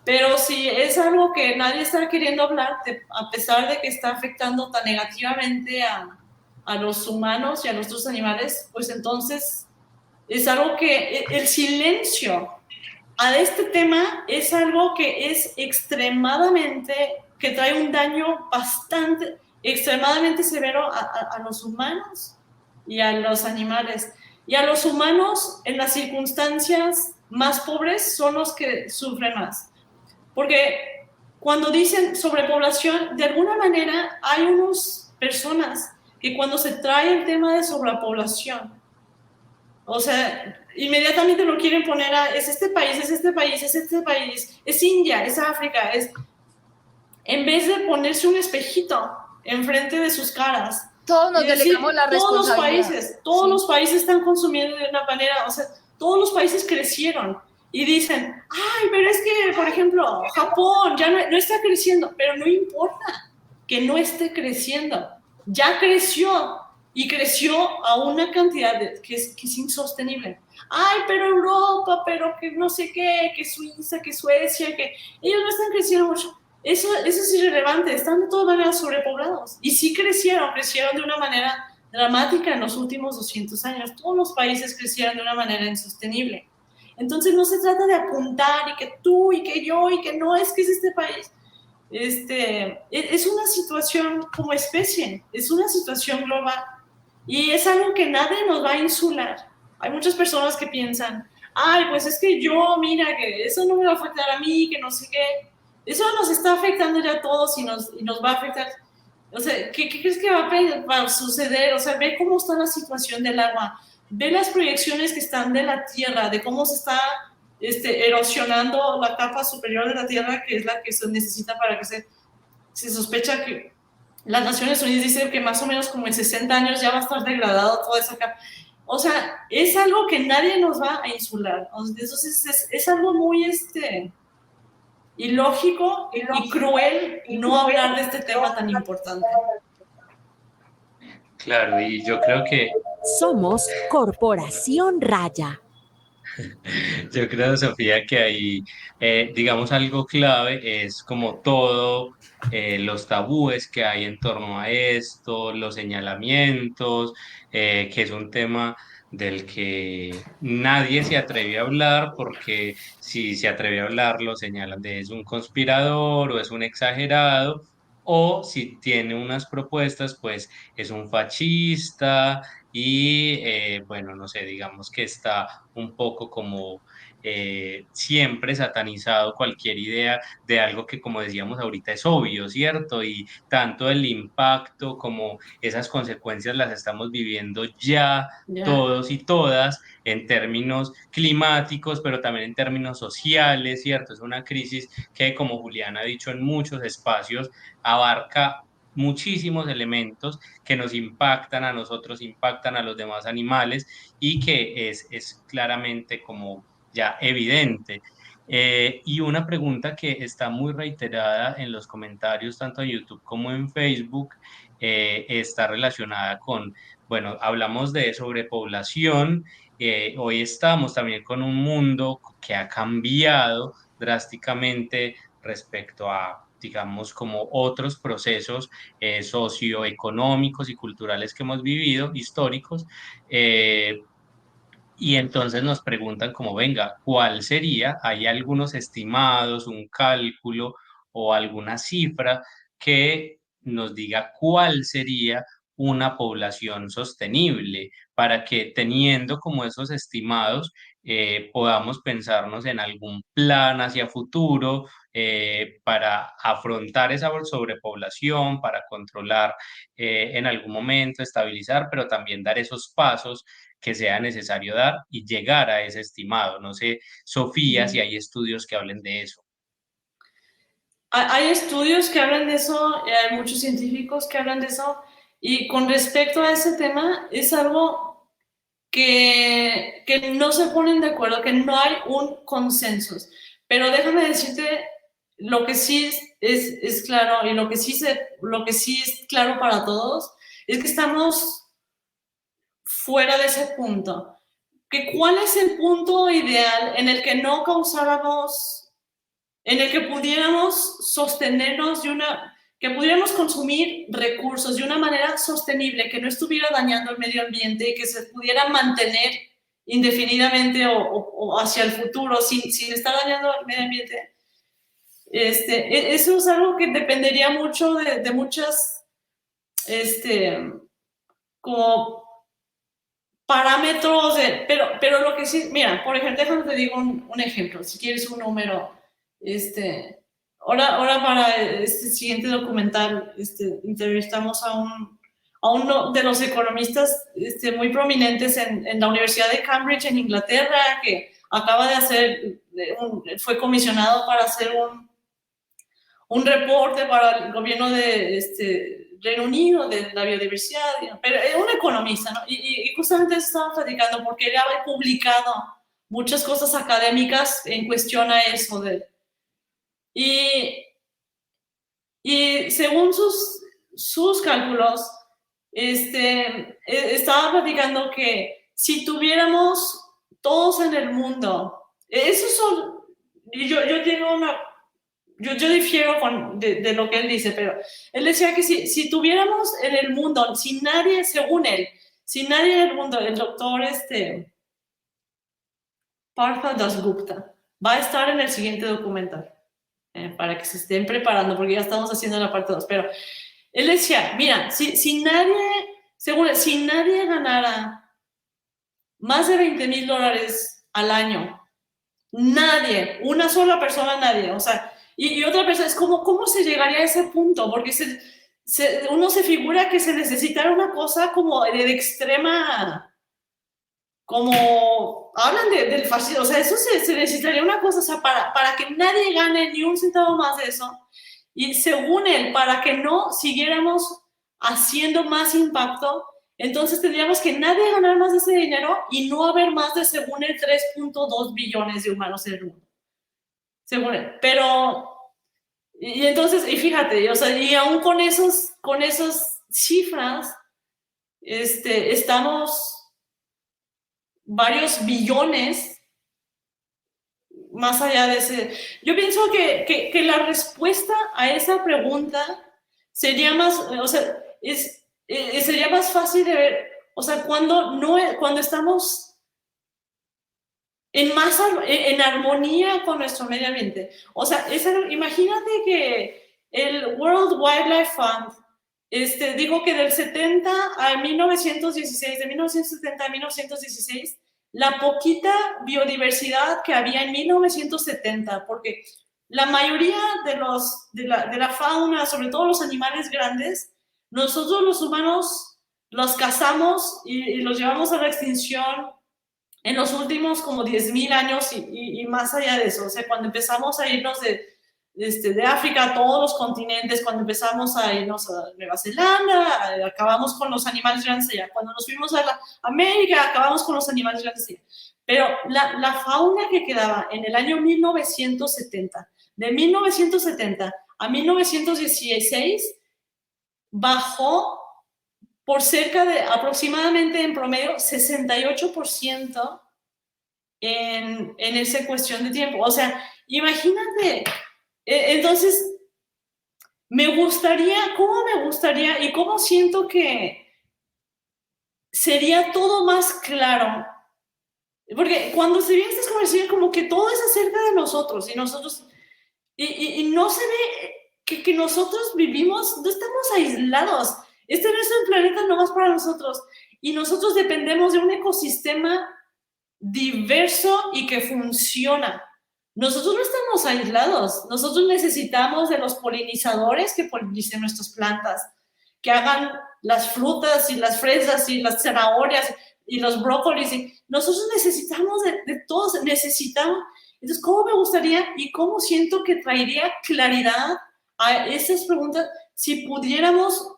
Pero si es algo que nadie está queriendo hablar, a pesar de que está afectando tan negativamente a los humanos y a nuestros animales, pues entonces es algo que el silencio a este tema es algo que es extremadamente que trae un daño extremadamente severo a los humanos y a los animales. Y a los humanos, en las circunstancias más pobres, son los que sufren más. Porque cuando dicen sobrepoblación, de alguna manera hay unas personas que cuando se trae el tema de sobrepoblación, o sea, inmediatamente lo quieren poner a, es este país, es este país, es este país, es India, es África, en vez de ponerse un espejito enfrente de sus caras. Todos nos delegamos la responsabilidad. Todos los países están consumiendo de una manera, o sea, todos los países crecieron y dicen, ay, pero es que, por ejemplo, Japón ya no está creciendo, pero no importa que no esté creciendo, ya creció y creció a una cantidad que es insostenible. Ay, pero Europa, pero que no sé qué, que Suiza, que Suecia, que ellos no están creciendo mucho. Eso es irrelevante, están de todas maneras sobrepoblados. Y sí crecieron de una manera dramática en los últimos 200 años. Todos los países crecieron de una manera insostenible. Entonces no se trata de apuntar y que tú y que yo y que no es que es este país. Es una situación como especie, es una situación global. Y es algo que nadie nos va a insular. Hay muchas personas que piensan, ay, pues es que yo, mira, que eso no me va a afectar a mí, que no sé qué. Eso nos está afectando ya a todos y nos va a afectar. O sea, ¿qué crees que va a suceder? O sea, ve cómo está la situación del agua, ve las proyecciones que están de la tierra, de cómo se está erosionando la capa superior de la tierra, que es la que se necesita para que se sospecha que las Naciones Unidas dicen que más o menos como en 60 años ya va a estar degradado toda esa capa. O sea, es algo que nadie nos va a insular. Entonces, es algo muy ilógico y cruel no hablar de este tema tan importante. Claro, y yo creo que Somos Corporación Raya. yo creo, Sofía, que ahí, digamos, algo clave es como todo, los tabúes que hay en torno a esto, los señalamientos, que es un tema del que nadie se atreve a hablar, porque si se atreve a hablar lo señalan de es un conspirador o es un exagerado, o si tiene unas propuestas, pues es un fascista y, bueno, no sé, digamos que está un poco como siempre satanizado cualquier idea de algo que, como decíamos ahorita, es obvio, ¿cierto? Y tanto el impacto como esas consecuencias las estamos viviendo ya todos y todas en términos climáticos, pero también en términos sociales, ¿cierto? Es una crisis que, como Julián ha dicho en muchos espacios, abarca muchísimos elementos que nos impactan a nosotros, impactan a los demás animales y que es claramente como ya evidente. Y una pregunta que está muy reiterada en los comentarios, tanto en YouTube como en Facebook, está relacionada con, bueno, hablamos de sobrepoblación, hoy estamos también con un mundo que ha cambiado drásticamente respecto a, digamos, como otros procesos socioeconómicos y culturales que hemos vivido, históricos, y entonces nos preguntan como, venga, ¿cuál sería? ¿Hay algunos estimados, un cálculo o alguna cifra que nos diga cuál sería una población sostenible para que teniendo como esos estimados podamos pensarnos en algún plan hacia futuro para afrontar esa sobrepoblación, para controlar en algún momento, estabilizar, pero también dar esos pasos que sea necesario dar y llegar a ese estimado? No sé, Sofía, si hay estudios que hablen de eso. Hay estudios que hablan de eso, hay muchos científicos que hablan de eso, y con respecto a ese tema es algo que no se ponen de acuerdo, que no hay un consenso. Pero déjame decirte lo que sí es claro, y lo que sí es claro para todos, es que estamos fuera de ese punto. ¿Cuál es el punto ideal en el que no causáramos, en el que pudiéramos sostenernos que pudiéramos consumir recursos de una manera sostenible, que no estuviera dañando el medio ambiente y que se pudiera mantener indefinidamente o hacia el futuro sin estar dañando el medio ambiente? Eso es algo que dependería mucho de muchas, como parámetros, pero lo que sí, mira, por ejemplo, déjame te digo un ejemplo, si quieres un número, ahora para este siguiente documental, entrevistamos a uno de los economistas muy prominentes en la Universidad de Cambridge en Inglaterra, que acaba de hacer, fue comisionado para hacer un reporte para el gobierno de Reino Unido de la biodiversidad, pero es un economista, ¿no? Y justamente estaba platicando porque él había publicado muchas cosas académicas en cuestión a eso. Y según sus cálculos, estaba platicando que si tuviéramos todos en el mundo, yo difiero de lo que él dice, pero él decía que si tuviéramos en el mundo, si nadie, según él, si nadie en el mundo, el doctor Partha Dasgupta va a estar en el siguiente documental, para que se estén preparando, porque ya estamos haciendo la parte 2, pero él decía, mira, si nadie ganara más de $20,000 al año, nadie, una sola persona, nadie, o sea, y otra persona, es como, ¿cómo se llegaría a ese punto? Porque uno se figura que se necesitara una cosa como de extrema, como, hablan del fascismo, o sea, eso se necesitaría una cosa, o sea, para que nadie gane ni un centavo más de eso, y según él, para que no siguiéramos haciendo más impacto, entonces tendríamos que nadie ganar más de ese dinero y no haber más de, según él, 3.2 billones de humanos en el mundo. Según él. Pero, y entonces, y fíjate, o sea, y aún con esas cifras, estamos varios billones más allá de ese. Yo pienso que la respuesta a esa pregunta sería más, o sea, sería más fácil de ver, o sea, cuando estamos en armonía con nuestro medio ambiente. O sea, imagínate que el World Wildlife Fund dijo que del 70 a 1916, de 1970 a 1916, la poquita biodiversidad que había en 1970, porque la mayoría de la fauna, sobre todo los animales grandes, nosotros los humanos los cazamos y los llevamos a la extinción en los últimos como 10,000 años y más allá de eso. O sea, cuando empezamos a irnos de África a todos los continentes, cuando empezamos a irnos a Nueva Zelanda, acabamos con los animales grandes allá. Cuando nos fuimos a América, acabamos con los animales grandes allá. Pero la fauna que quedaba en el año 1970, de 1970 a 1916, bajó por cerca de aproximadamente en promedio 68% en esa cuestión de tiempo. O sea, imagínate, entonces, ¿cómo me gustaría y cómo siento que sería todo más claro? Porque cuando se ve estas conversaciones, como que todo es acerca de nosotros y nosotros, y no se ve que nosotros vivimos, no estamos aislados. Este no es un planeta nomás para nosotros y nosotros dependemos de un ecosistema diverso y que funciona. Nosotros no estamos aislados, nosotros necesitamos de los polinizadores que polinicen nuestras plantas, que hagan las frutas y las fresas y las zanahorias y los brócolis. Nosotros necesitamos de todos, necesitamos. Entonces, ¿cómo me gustaría y cómo siento que traería claridad a estas preguntas si pudiéramos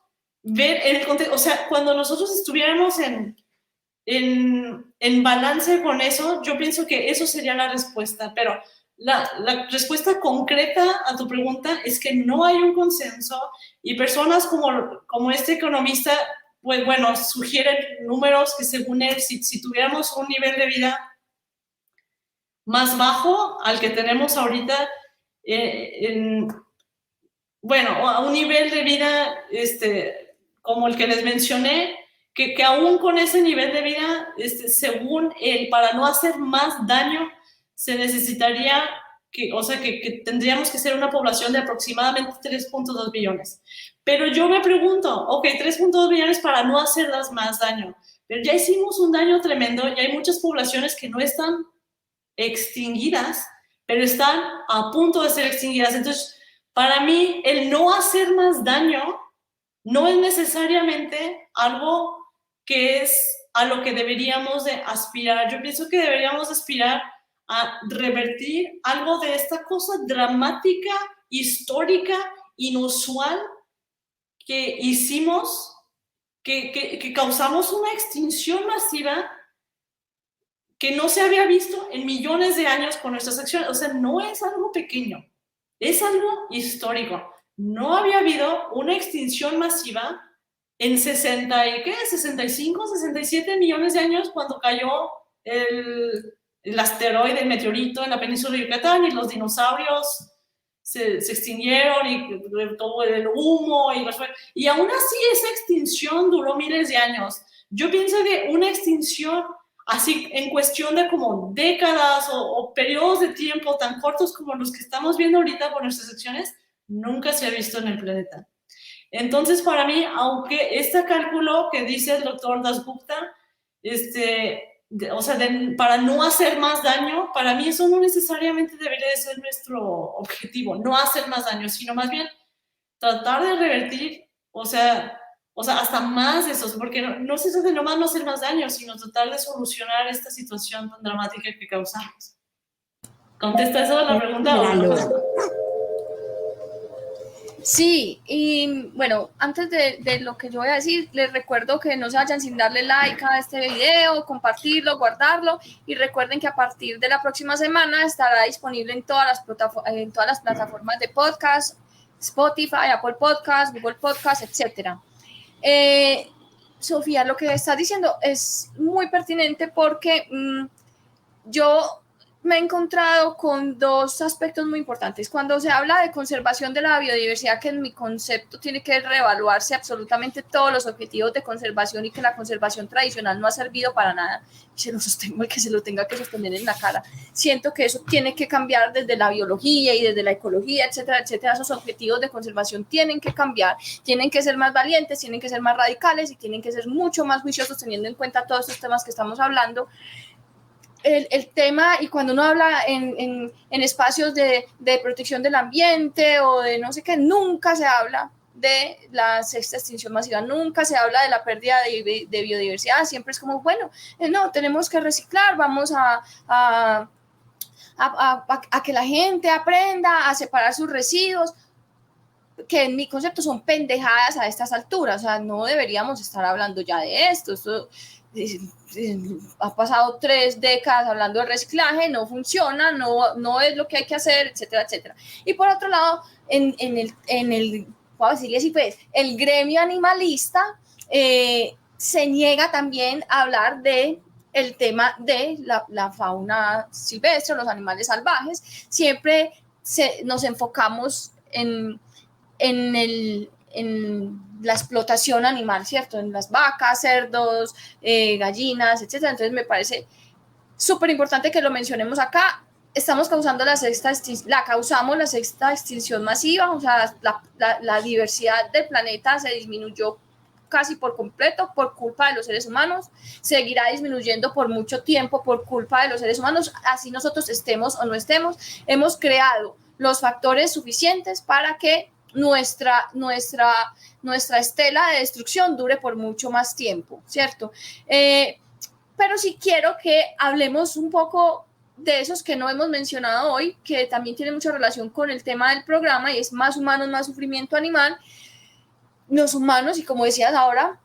ver el contexto? O sea, cuando nosotros estuviéramos en balance con eso, yo pienso que eso sería la respuesta, pero la respuesta concreta a tu pregunta es que no hay un consenso y personas como este economista, pues bueno, sugieren números que según él, si tuviéramos un nivel de vida más bajo al que tenemos ahorita, bueno, a un nivel de vida como el que les mencioné, que aún con ese nivel de vida, según él, para no hacer más daño, se necesitaría que tendríamos que ser una población de aproximadamente 3.2 billones. Pero yo me pregunto, ok, 3.2 billones para no hacerlas más daño, pero ya hicimos un daño tremendo y hay muchas poblaciones que no están extinguidas, pero están a punto de ser extinguidas. Entonces, para mí, el no hacer más daño no es necesariamente algo que es a lo que deberíamos de aspirar. Yo pienso que deberíamos aspirar a revertir algo de esta cosa dramática, histórica, inusual que hicimos, que causamos una extinción masiva que no se había visto en millones de años con nuestras acciones. O sea, no es algo pequeño, es algo histórico. No había habido una extinción masiva en 65, 67 millones de años cuando cayó el asteroide, el meteorito en la península de Yucatán y los dinosaurios se extinguieron y todo el humo y aún así esa extinción duró miles de años. Yo pienso que una extinción así en cuestión de como décadas o periodos de tiempo tan cortos como los que estamos viendo ahorita por nuestras acciones, nunca se ha visto en el planeta. Entonces, para mí, aunque este cálculo que dice el doctor Dasgupta, para no hacer más daño, para mí eso no necesariamente debería de ser nuestro objetivo, no hacer más daño, sino más bien tratar de revertir, o sea hasta más de eso, porque no se trata de nomás no hacer más daño, sino tratar de solucionar esta situación tan dramática que causamos. ¿Contesta eso la pregunta? Sí, y bueno, antes de lo que yo voy a decir, les recuerdo que no se vayan sin darle like a este video, compartirlo, guardarlo, y recuerden que a partir de la próxima semana estará disponible en todas las plataformas de podcast, Spotify, Apple Podcast, Google Podcast, etc. Sofía, lo que estás diciendo es muy pertinente porque yo me he encontrado con dos aspectos muy importantes. Cuando se habla de conservación de la biodiversidad, que en mi concepto tiene que reevaluarse absolutamente todos los objetivos de conservación y que la conservación tradicional no ha servido para nada, y se lo sostengo el que se lo tenga que sostener en la cara. Siento que eso tiene que cambiar desde la biología y desde la ecología, etcétera, etcétera. Esos objetivos de conservación tienen que cambiar, tienen que ser más valientes, tienen que ser más radicales y tienen que ser mucho más juiciosos teniendo en cuenta todos estos temas que estamos hablando. El tema, y cuando uno habla en espacios de protección del ambiente o de no sé qué, nunca se habla de la sexta extinción masiva, nunca se habla de la pérdida de biodiversidad, siempre es como, bueno, no, tenemos que reciclar, vamos a que la gente aprenda a separar sus residuos, que en mi concepto son pendejadas a estas alturas. O sea, no deberíamos estar hablando ya de esto. Ha pasado 3 décadas hablando de reciclaje, no funciona, no es lo que hay que hacer, etcétera, etcétera. Y por otro lado, en el ¿puedo decirle así? Pues, el gremio animalista se niega también a hablar de el tema de la fauna silvestre, los animales salvajes. Siempre nos enfocamos en la explotación animal, ¿cierto? En las vacas, cerdos, gallinas, etcétera. Entonces me parece súper importante que lo mencionemos acá. Estamos causando la sexta extinción masiva, o sea, la diversidad del planeta se disminuyó casi por completo por culpa de los seres humanos, seguirá disminuyendo por mucho tiempo por culpa de los seres humanos, así nosotros estemos o no estemos. Hemos creado los factores suficientes para que nuestra estela de destrucción dure por mucho más tiempo, ¿cierto? Pero sí quiero que hablemos un poco de esos que no hemos mencionado hoy, que también tiene mucha relación con el tema del programa, y es más humanos, más sufrimiento animal. Los humanos, y como decías ahora,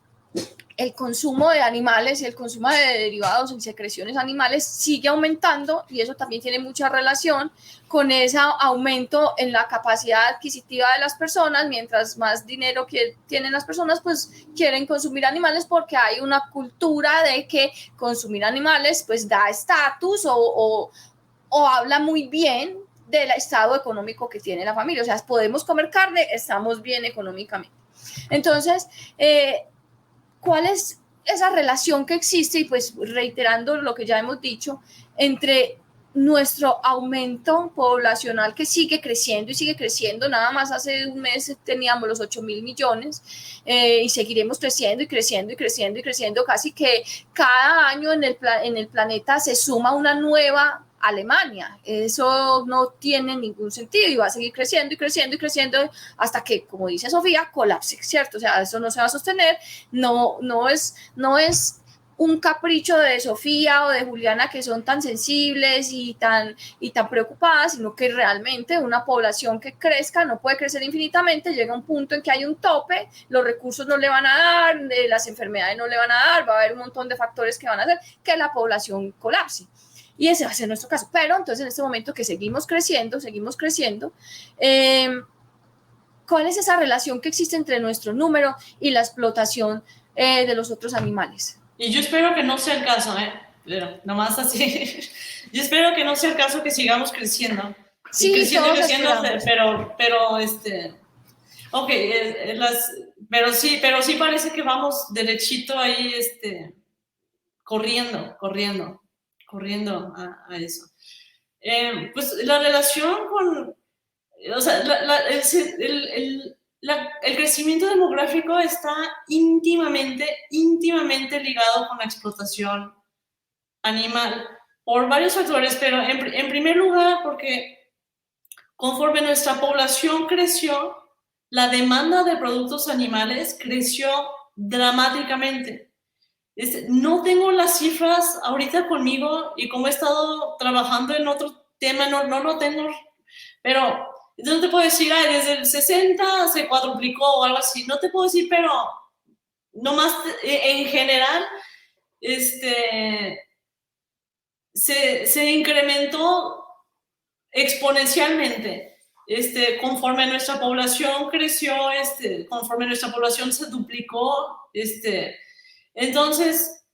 el consumo de animales y el consumo de derivados y secreciones animales sigue aumentando, y eso también tiene mucha relación con ese aumento en la capacidad adquisitiva de las personas. Mientras más dinero tienen las personas, pues quieren consumir animales porque hay una cultura de que consumir animales pues da estatus o habla muy bien del estado económico que tiene la familia. O sea, podemos comer carne, estamos bien económicamente. Entonces, ¿cuál es esa relación que existe? Y pues reiterando lo que ya hemos dicho, entre nuestro aumento poblacional que sigue creciendo y sigue creciendo. Nada más hace un mes teníamos los 8.000 millones y seguiremos creciendo y creciendo y creciendo y creciendo. Casi que cada año en el planeta se suma una nueva Alemania. Eso no tiene ningún sentido y va a seguir creciendo y creciendo y creciendo hasta que, como dice Sofía, colapse, ¿cierto? O sea, eso no se va a sostener. No es un capricho de Sofía o de Juliana, que son tan sensibles y tan preocupadas, sino que realmente una población que crezca no puede crecer infinitamente. Llega un punto en que hay un tope, los recursos no le van a dar, las enfermedades no le van a dar, va a haber un montón de factores que van a hacer que la población colapse. Y ese va a ser nuestro caso. Pero entonces en este momento que seguimos creciendo, ¿cuál es esa relación que existe entre nuestro número y la explotación de los otros animales? Y yo espero que no sea el caso, pero nomás así. Yo espero que no sea el caso, que sigamos creciendo. Sí, creciendo, pero ok, pero sí parece que vamos derechito ahí, corriendo a eso. Pues la relación con, o sea, el crecimiento demográfico está íntimamente ligado con la explotación animal por varios factores, pero en primer lugar porque conforme nuestra población creció, la demanda de productos animales creció dramáticamente. No tengo las cifras ahorita conmigo y como he estado trabajando en otro tema, no lo tengo, pero no te puedo decir, desde el 60 se cuadruplicó o algo así. No te puedo decir, pero nomás en general se incrementó exponencialmente. Conforme nuestra población creció, conforme nuestra población se duplicó, entonces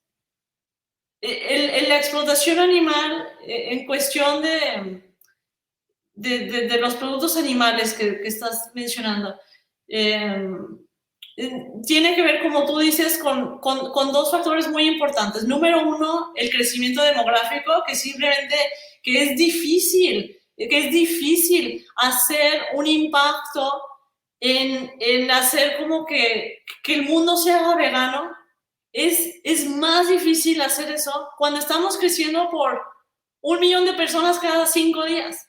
la explotación animal en cuestión de los productos animales que estás mencionando, tiene que ver, como tú dices, con dos factores muy importantes. Número uno, el crecimiento demográfico, que simplemente que es difícil hacer un impacto en hacer como que el mundo se haga vegano. Es más difícil hacer eso cuando estamos creciendo por 1 millón de personas cada 5 días.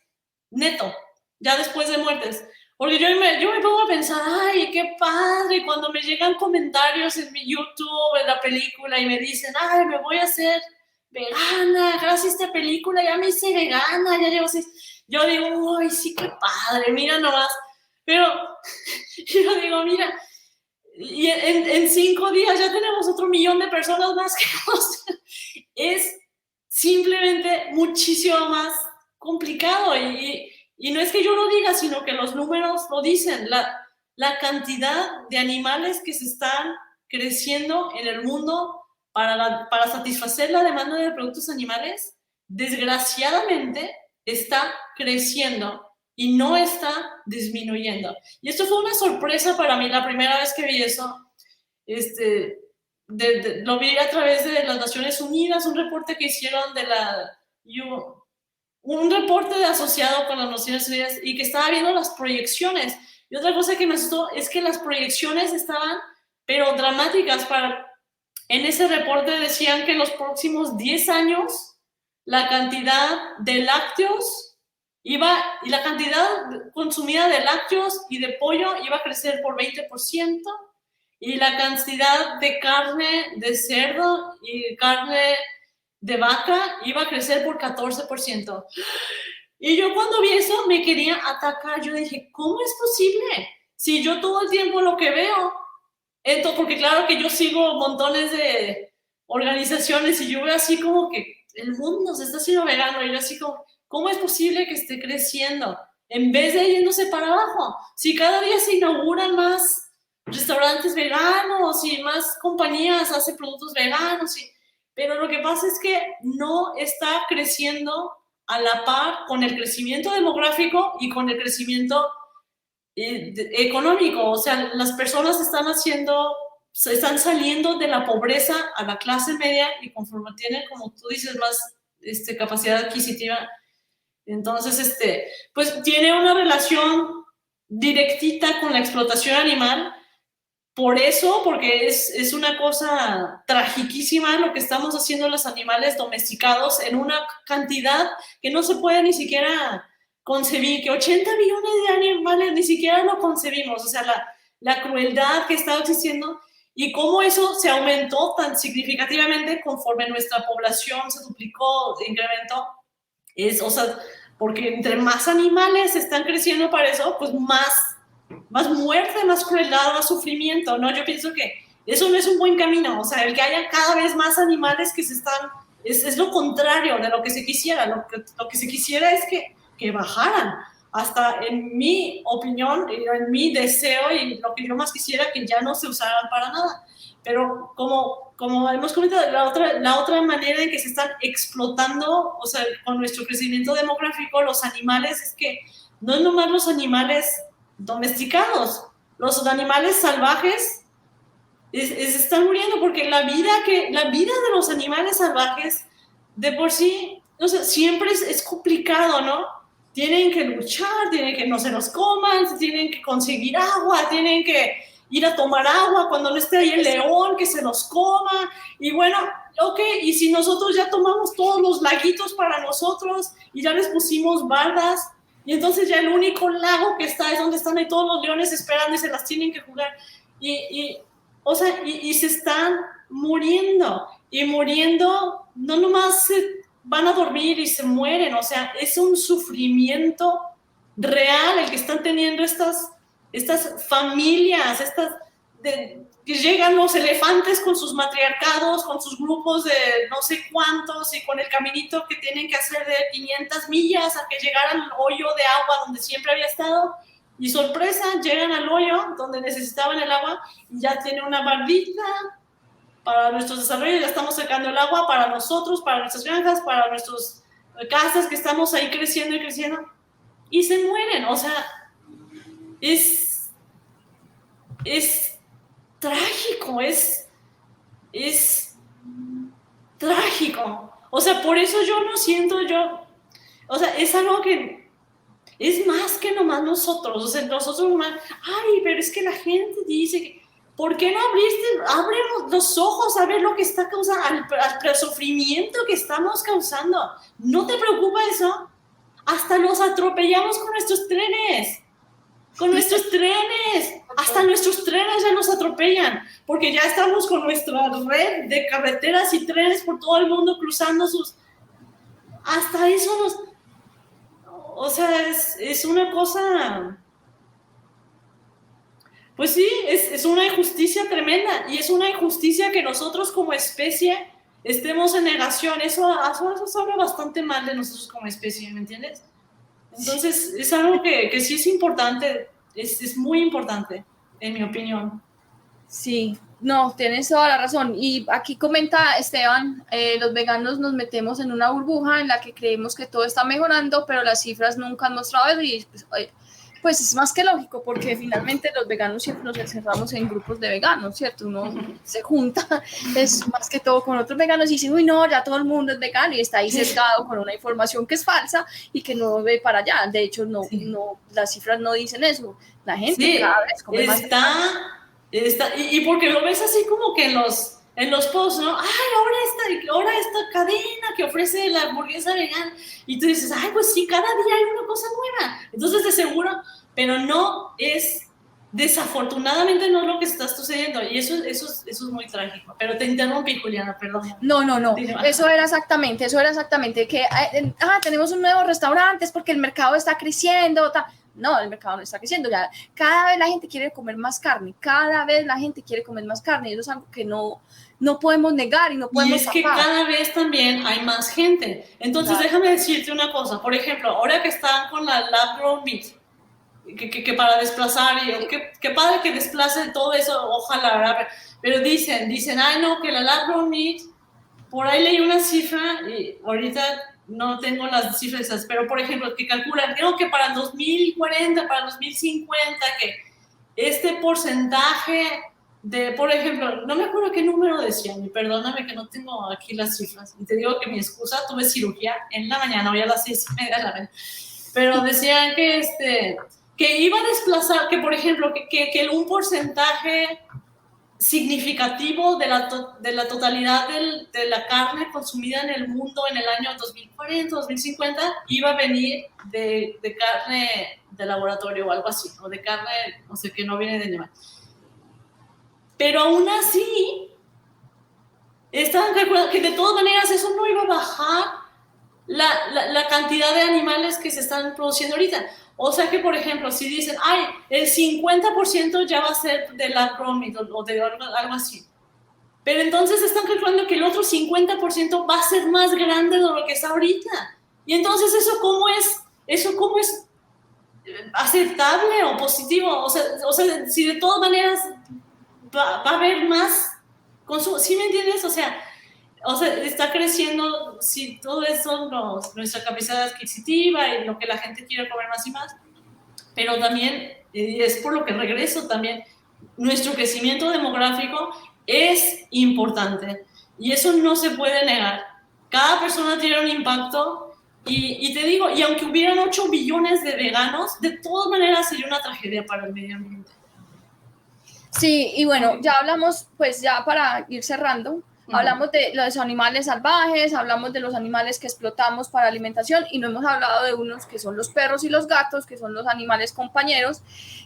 Neto, ya después de muertes. Porque yo me pongo a pensar, ay, qué padre, cuando me llegan comentarios en mi YouTube, en la película, y me dicen, ay, me voy a hacer vegana, gracias a esta película, ya me hice vegana, ya llevo 6. Yo digo, ay, sí, qué padre, mira nomás. Pero yo digo, mira, y en 5 días ya tenemos otro 1 millón de personas más que nosotros. Es simplemente muchísimo más complicado y no es que yo lo diga, sino que los números lo dicen. La cantidad de animales que se están creciendo en el mundo para satisfacer la demanda de productos animales, desgraciadamente está creciendo y no está disminuyendo. Y esto fue una sorpresa para mí la primera vez que vi eso. Lo vi a través de las Naciones Unidas, un reporte que hicieron un reporte asociado con las Naciones Unidas y que estaba viendo las proyecciones. Y otra cosa que me asustó es que las proyecciones estaban, pero dramáticas. En ese reporte decían que en los próximos 10 años la cantidad de lácteos y la cantidad consumida de lácteos y de pollo iba a crecer por 20%. Y la cantidad de carne de cerdo y carne de vaca iba a crecer por 14%. Y yo cuando vi eso me quería atacar. Yo dije, ¿cómo es posible? Si yo todo el tiempo lo que veo, porque claro que yo sigo montones de organizaciones y yo veo así como que el mundo se está haciendo vegano y yo así como, ¿cómo es posible que esté creciendo en vez de yéndose para abajo? Si cada día se inauguran más restaurantes veganos y más compañías hacen productos veganos, pero lo que pasa es que no está creciendo a la par con el crecimiento demográfico y con el crecimiento económico. O sea, las personas están saliendo de la pobreza a la clase media y conforme tienen, como tú dices, más capacidad adquisitiva. Entonces, pues tiene una relación directita con la explotación animal. Por eso, porque es una cosa tragiquísima lo que estamos haciendo los animales domesticados en una cantidad que no se puede ni siquiera concebir, que 80 billones de animales ni siquiera lo concebimos, o sea, la crueldad que está existiendo y cómo eso se aumentó tan significativamente conforme nuestra población se duplicó, se incrementó, o sea, porque entre más animales están creciendo para eso, pues más muerte, más crueldad, más sufrimiento, ¿no? Yo pienso que eso no es un buen camino, o sea, el que haya cada vez más animales que se están, es lo contrario de lo que se quisiera, lo que se quisiera es que bajaran, hasta en mi opinión, en mi deseo y lo que yo más quisiera, que ya no se usaran para nada, pero como hemos comentado, la otra manera en que se están explotando, o sea, con nuestro crecimiento demográfico, los animales, es que no es nomás los animales domesticados, los animales salvajes están muriendo porque la vida de los animales salvajes de por sí, o sea, siempre es complicado, ¿no? Tienen que luchar, tienen que no se los coman, tienen que conseguir agua, tienen que ir a tomar agua cuando no esté ahí el león, que se los coma, y bueno, ok, y si nosotros ya tomamos todos los laguitos para nosotros y ya les pusimos bardas, y entonces ya el único lago que está es donde están ahí todos los leones esperando y se las tienen que jugar. O sea, se están muriendo. Y muriendo, no nomás se van a dormir y se mueren. O sea, es un sufrimiento real el que están teniendo estas familias, que llegan los elefantes con sus matriarcados, con sus grupos de no sé cuántos y con el caminito que tienen que hacer de 500 millas a que llegaran al hoyo de agua donde siempre había estado y sorpresa, llegan al hoyo donde necesitaban el agua y ya tiene una bardita para nuestros desarrollos, ya estamos sacando el agua para nosotros, para nuestras granjas, para nuestras casas que estamos ahí creciendo y creciendo y se mueren, o sea, es trágico, es trágico. O sea, por eso yo no siento o sea, es algo que es más que nomás nosotros, o sea, nosotros nomás, ay, pero es que la gente dice que, ¿por qué no abre los ojos a ver lo que está causando, al sufrimiento que estamos causando? ¿No te preocupa eso? Hasta nos atropellamos con nuestros trenes. Con nuestros trenes, hasta nuestros trenes ya nos atropellan, porque ya estamos con nuestra red de carreteras y trenes por todo el mundo cruzando hasta eso o sea, es una cosa, pues sí, es una injusticia tremenda, y es una injusticia que nosotros como especie estemos en negación, eso habla bastante mal de nosotros como especie, ¿me entiendes? Entonces, es algo que sí es importante, es muy importante, en mi opinión. Sí, no, tienes toda la razón. Y aquí comenta Esteban, los veganos nos metemos en una burbuja en la que creemos que todo está mejorando, pero las cifras nunca han mostrado eso y pues es más que lógico, porque finalmente los veganos siempre nos encerramos en grupos de veganos, ¿cierto? Uno se junta, es más que todo con otros veganos y dice, uy, no, ya todo el mundo es vegano y está ahí sesgado con una información que es falsa y que no ve para allá. De hecho, no, las cifras no dicen eso. La gente cada vez come más. Y porque lo ves así como que en los posts, ¿no? Ay, ahora esta cadena que ofrece la hamburguesa vegana. Y tú dices, ay, pues sí, cada día hay una cosa nueva. Entonces, de seguro, pero no es, desafortunadamente no es lo que está sucediendo. Y eso es muy trágico. Pero te interrumpí, Juliana, perdón. No. Eso era exactamente que tenemos un nuevo restaurante, es porque el mercado está creciendo, No, el mercado no está creciendo. Ya cada vez la gente quiere comer más carne. Y eso es algo que no podemos negar y no podemos tapar. Y es que cada vez también hay más gente. Entonces, déjame decirte una cosa. Por ejemplo, ahora que están con la lab grown meat, que para desplazar, que padre que desplace todo eso, ojalá, ¿verdad? Pero dicen, ay, no, que la lab grown meat, por ahí leí una cifra, y ahorita no tengo las cifras, pero por ejemplo, que calculan, creo que para el 2040, para el 2050, que este porcentaje por ejemplo, no me acuerdo qué número decían, y perdóname que no tengo aquí las cifras, y te digo que mi excusa, tuve cirugía en la mañana, hoy a las 6:30 de la mañana, pero decían que iba a desplazar, que por ejemplo, que un porcentaje significativo de la totalidad de la carne consumida en el mundo en el año 2040, 2050, iba a venir de carne de laboratorio o algo así, o de carne, no sé, que no viene de animal. Pero aún así, estaban calculando que de todas maneras eso no iba a bajar la cantidad de animales que se están produciendo ahorita. O sea que, por ejemplo, si dicen, ay, el 50% ya va a ser de la cromit o de algo así. Pero entonces están calculando que el otro 50% va a ser más grande de lo que está ahorita. Y entonces, ¿eso cómo es aceptable o positivo? O sea, si de todas maneras va a haber más consumo, ¿sí me entiendes? O sea, está creciendo, sí, todo eso, nuestra capacidad adquisitiva y lo que la gente quiere comer más y más, pero también, es por lo que regreso también, nuestro crecimiento demográfico es importante y eso no se puede negar. Cada persona tiene un impacto y te digo, y aunque hubieran 8 billones de veganos, de todas maneras sería una tragedia para el medio ambiente. Sí, y bueno, ya hablamos, pues ya para ir cerrando, hablamos de los animales salvajes, hablamos de los animales que explotamos para alimentación y no hemos hablado de unos que son los perros y los gatos, que son los animales compañeros,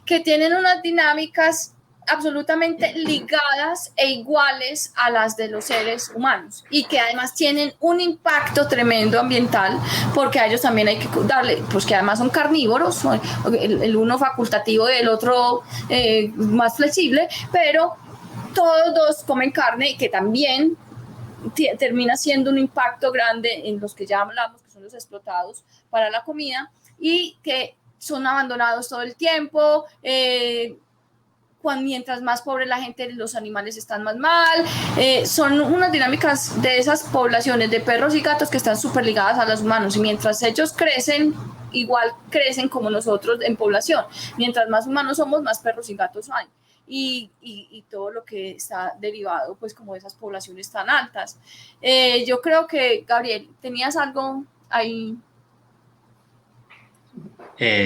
que tienen unas dinámicas absolutamente ligadas e iguales a las de los seres humanos y que además tienen un impacto tremendo ambiental porque a ellos también hay que darle, pues que además son carnívoros, el uno facultativo y el otro más flexible, pero todos dos comen carne y que también termina siendo un impacto grande en los que ya hablamos, que son los explotados para la comida y que son abandonados todo el tiempo, mientras más pobre la gente, los animales están más mal. Son unas dinámicas de esas poblaciones de perros y gatos que están súper ligadas a los humanos y mientras ellos crecen, igual crecen como nosotros en población. Mientras más humanos somos, más perros y gatos hay. Y todo lo que está derivado, pues, como de esas poblaciones tan altas. Yo creo que, Gabriel, ¿tenías algo ahí?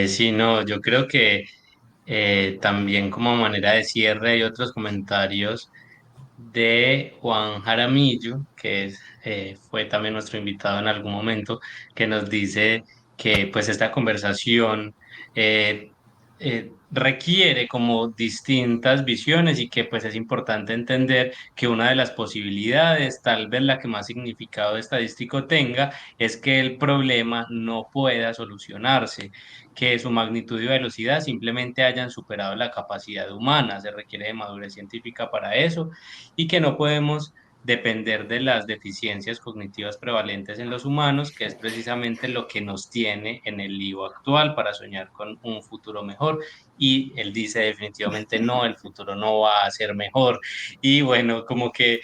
Sí, no, yo creo que también como manera de cierre hay otros comentarios de Juan Jaramillo, que fue también nuestro invitado en algún momento, que nos dice que pues esta conversación requiere como distintas visiones y que pues es importante entender que una de las posibilidades, tal vez la que más significado estadístico tenga, es que el problema no pueda solucionarse, que su magnitud y velocidad simplemente hayan superado la capacidad humana, se requiere de madurez científica para eso y que no podemos depender de las deficiencias cognitivas prevalentes en los humanos, que es precisamente lo que nos tiene en el lío actual para soñar con un futuro mejor. Y él dice definitivamente no, el futuro no va a ser mejor. Y bueno, como que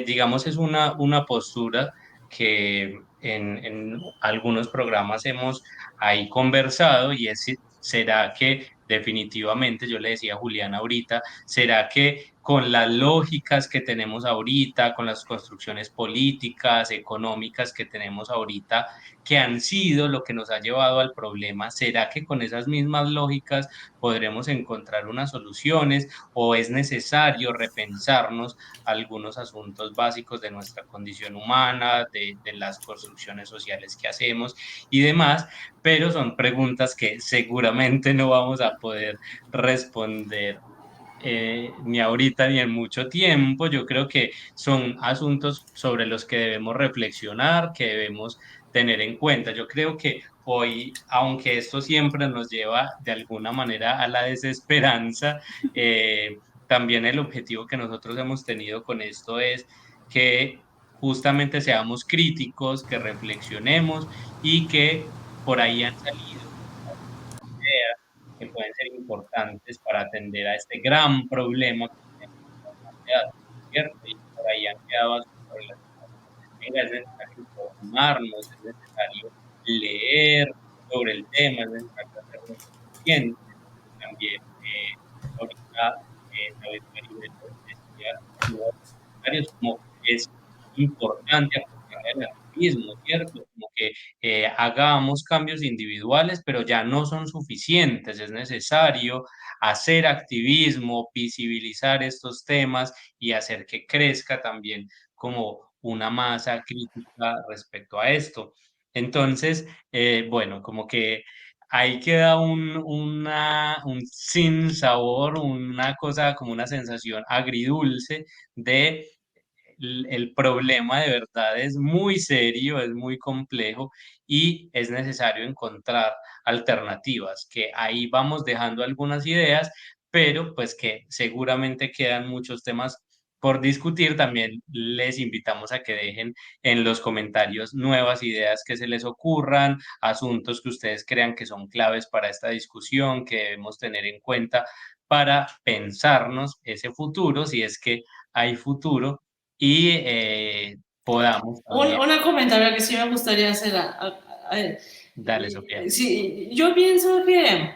digamos es una postura que en algunos programas hemos ahí conversado y es, ¿será que definitivamente, yo le decía a Julián ahorita, será que con las lógicas que tenemos ahorita, con las construcciones políticas, económicas que tenemos ahorita, que han sido lo que nos ha llevado al problema, será que con esas mismas lógicas podremos encontrar unas soluciones o es necesario repensarnos algunos asuntos básicos de nuestra condición humana, de las construcciones sociales que hacemos y demás? Pero son preguntas que seguramente no vamos a poder responder ni ahorita ni en mucho tiempo. Yo creo que son asuntos sobre los que debemos reflexionar, que debemos tener en cuenta. Yo creo que hoy, aunque esto siempre nos lleva de alguna manera a la desesperanza, también el objetivo que nosotros hemos tenido con esto es que justamente seamos críticos, que reflexionemos y que por ahí han salido ideas que pueden ser importantes para atender a este gran problema que tenemos como sociedad, ¿cierto? Y por ahí han quedado sobre las venga, es necesario informarnos, es necesario leer sobre el tema, es necesario hacernos conscientes. También ahorita David Felipe como es importante apoyar el activismo, ¿cierto? Como que hagamos cambios individuales, pero ya no son suficientes, es necesario hacer activismo, visibilizar estos temas y hacer que crezca también como una masa crítica respecto a esto. Entonces, bueno, como que ahí queda un sin sabor, una cosa como una sensación agridulce de el problema de verdad es muy serio, es muy complejo y es necesario encontrar alternativas, que ahí vamos dejando algunas ideas, pero pues que seguramente quedan muchos temas por discutir. También les invitamos a que dejen en los comentarios nuevas ideas que se les ocurran, asuntos que ustedes crean que son claves para esta discusión, que debemos tener en cuenta para pensarnos ese futuro, si es que hay futuro, y podamos también. Un comentario que sí me gustaría hacer. Dale, Sofía. Sí, yo pienso que,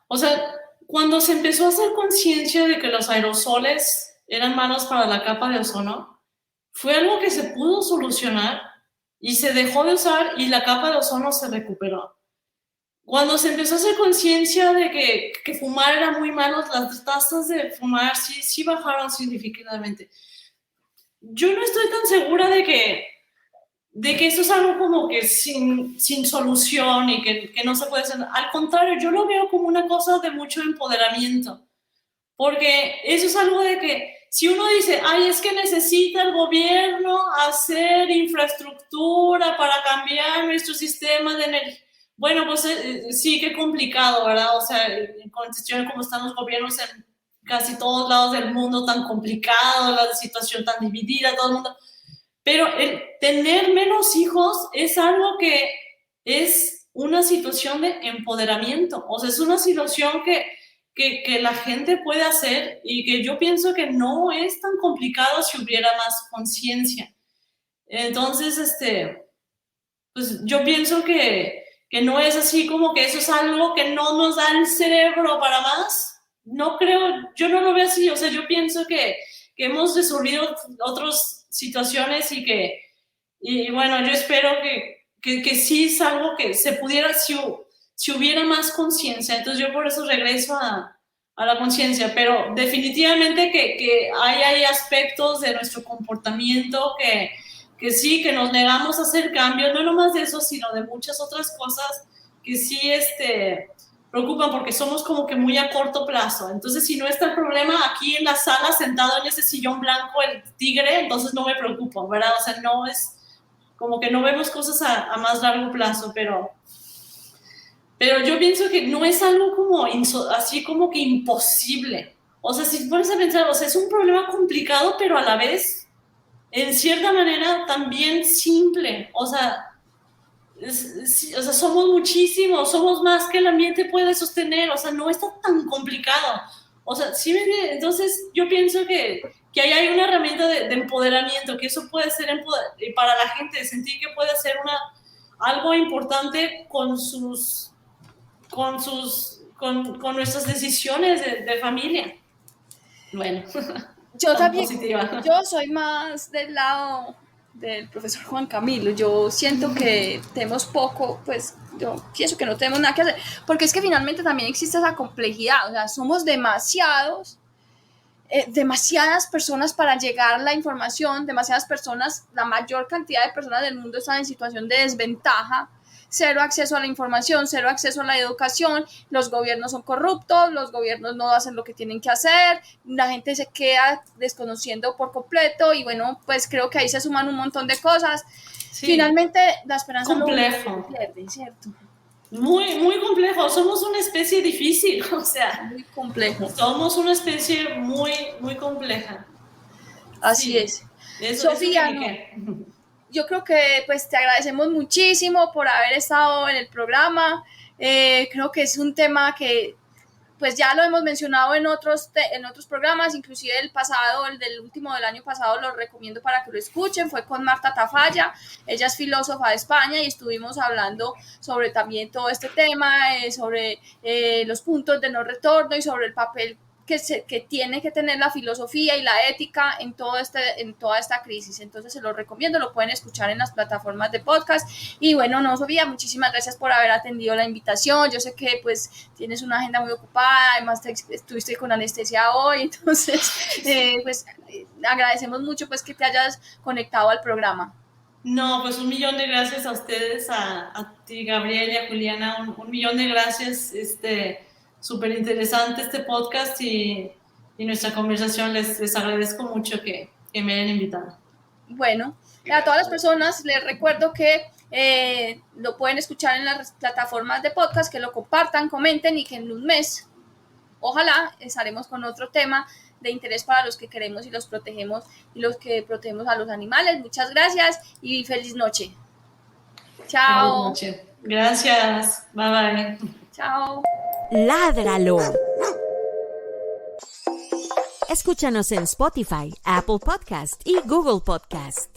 o sea, cuando se empezó a hacer conciencia de que los aerosoles eran malos para la capa de ozono, fue algo que se pudo solucionar y se dejó de usar y la capa de ozono se recuperó. Cuando se empezó a hacer conciencia de que fumar era muy malo, las tasas de fumar sí bajaron significativamente. Yo no estoy tan segura de que esto es algo como que sin solución y que no se puede hacer. Al contrario, yo lo veo como una cosa de mucho empoderamiento, porque eso es algo de que si uno dice, ay, es que necesita el gobierno hacer infraestructura para cambiar nuestro sistema de energía, bueno, pues sí, qué complicado, ¿verdad? O sea, en cuestión de cómo están los gobiernos en casi todos lados del mundo, tan complicado, la situación tan dividida, todo el mundo. Pero el tener menos hijos es algo que es una situación de empoderamiento. O sea, es una situación que la gente puede hacer y que yo pienso que no es tan complicado si hubiera más conciencia. Entonces, pues yo pienso que no es así como que eso es algo que no nos da el cerebro para más. No creo, yo no lo veo así. O sea, yo pienso que hemos resolvido otras situaciones y bueno, yo espero que sí es algo que se pudiera, si hubiera más conciencia. Entonces yo por eso regreso a la conciencia, pero definitivamente que hay aspectos de nuestro comportamiento que sí, que nos negamos a hacer cambios, no nomás de eso, sino de muchas otras cosas que sí preocupan, porque somos como que muy a corto plazo. Entonces, si no está el problema aquí en la sala, sentado en ese sillón blanco, el tigre, entonces no me preocupo, ¿verdad? O sea, no es como que no vemos cosas a más largo plazo, pero yo pienso que no es algo como así como que imposible. O sea, si pones a pensar, o sea, es un problema complicado, pero a la vez, en cierta manera, también simple. O sea, somos muchísimos, somos más que el ambiente puede sostener. O sea, no está tan complicado. O sea, ¿sí me entiendes? Entonces, yo pienso que ahí hay una herramienta de empoderamiento, que eso puede ser para la gente, sentir que puede hacer algo importante con nuestras decisiones de familia. Bueno, yo también, positiva. yo soy más del lado del profesor Juan Camilo. Yo siento que tenemos poco, pues yo pienso que no tenemos nada que hacer, porque es que finalmente también existe esa complejidad. O sea, somos demasiadas personas para llegar a la información, demasiadas personas, la mayor cantidad de personas del mundo están en situación de desventaja, cero acceso a la información, cero acceso a la educación, los gobiernos son corruptos, los gobiernos no hacen lo que tienen que hacer, la gente se queda desconociendo por completo y bueno, pues creo que ahí se suman un montón de cosas. Sí. Finalmente, la esperanza complejo. No se pierde, ¿cierto? Muy, muy complejo. Somos una especie difícil, o sea. Muy complejo. Somos una especie muy, muy compleja. Así sí. Es. Eso, Sofía, yo creo que pues te agradecemos muchísimo por haber estado en el programa. Creo que es un tema que pues ya lo hemos mencionado en otros programas, inclusive el del último del año pasado lo recomiendo para que lo escuchen, fue con Marta Tafalla, ella es filósofa de España y estuvimos hablando sobre también todo este tema, sobre los puntos de no retorno y sobre el papel que tiene que tener la filosofía y la ética en toda esta crisis. Entonces se lo recomiendo, lo pueden escuchar en las plataformas de podcast. Y bueno, no, Sofía, muchísimas gracias por haber atendido la invitación. Yo sé que pues tienes una agenda muy ocupada, además estuviste con anestesia hoy, entonces pues agradecemos mucho pues que te hayas conectado al programa. No, pues 1.000.000 de gracias a ustedes, a ti, Gabriel, y a Juliana, 1.000.000 de gracias. Súper interesante este podcast y nuestra conversación. Les agradezco mucho que me hayan invitado. Bueno, a todas las personas les recuerdo que lo pueden escuchar en las plataformas de podcast, que lo compartan, comenten y que en un mes, ojalá, estaremos con otro tema de interés para los que queremos y los protegemos y los que protegemos a los animales. Muchas gracias y feliz noche. Chao. Feliz noche. Gracias. Bye bye. Chao. Ládralo. Escúchanos en Spotify, Apple Podcast y Google Podcast.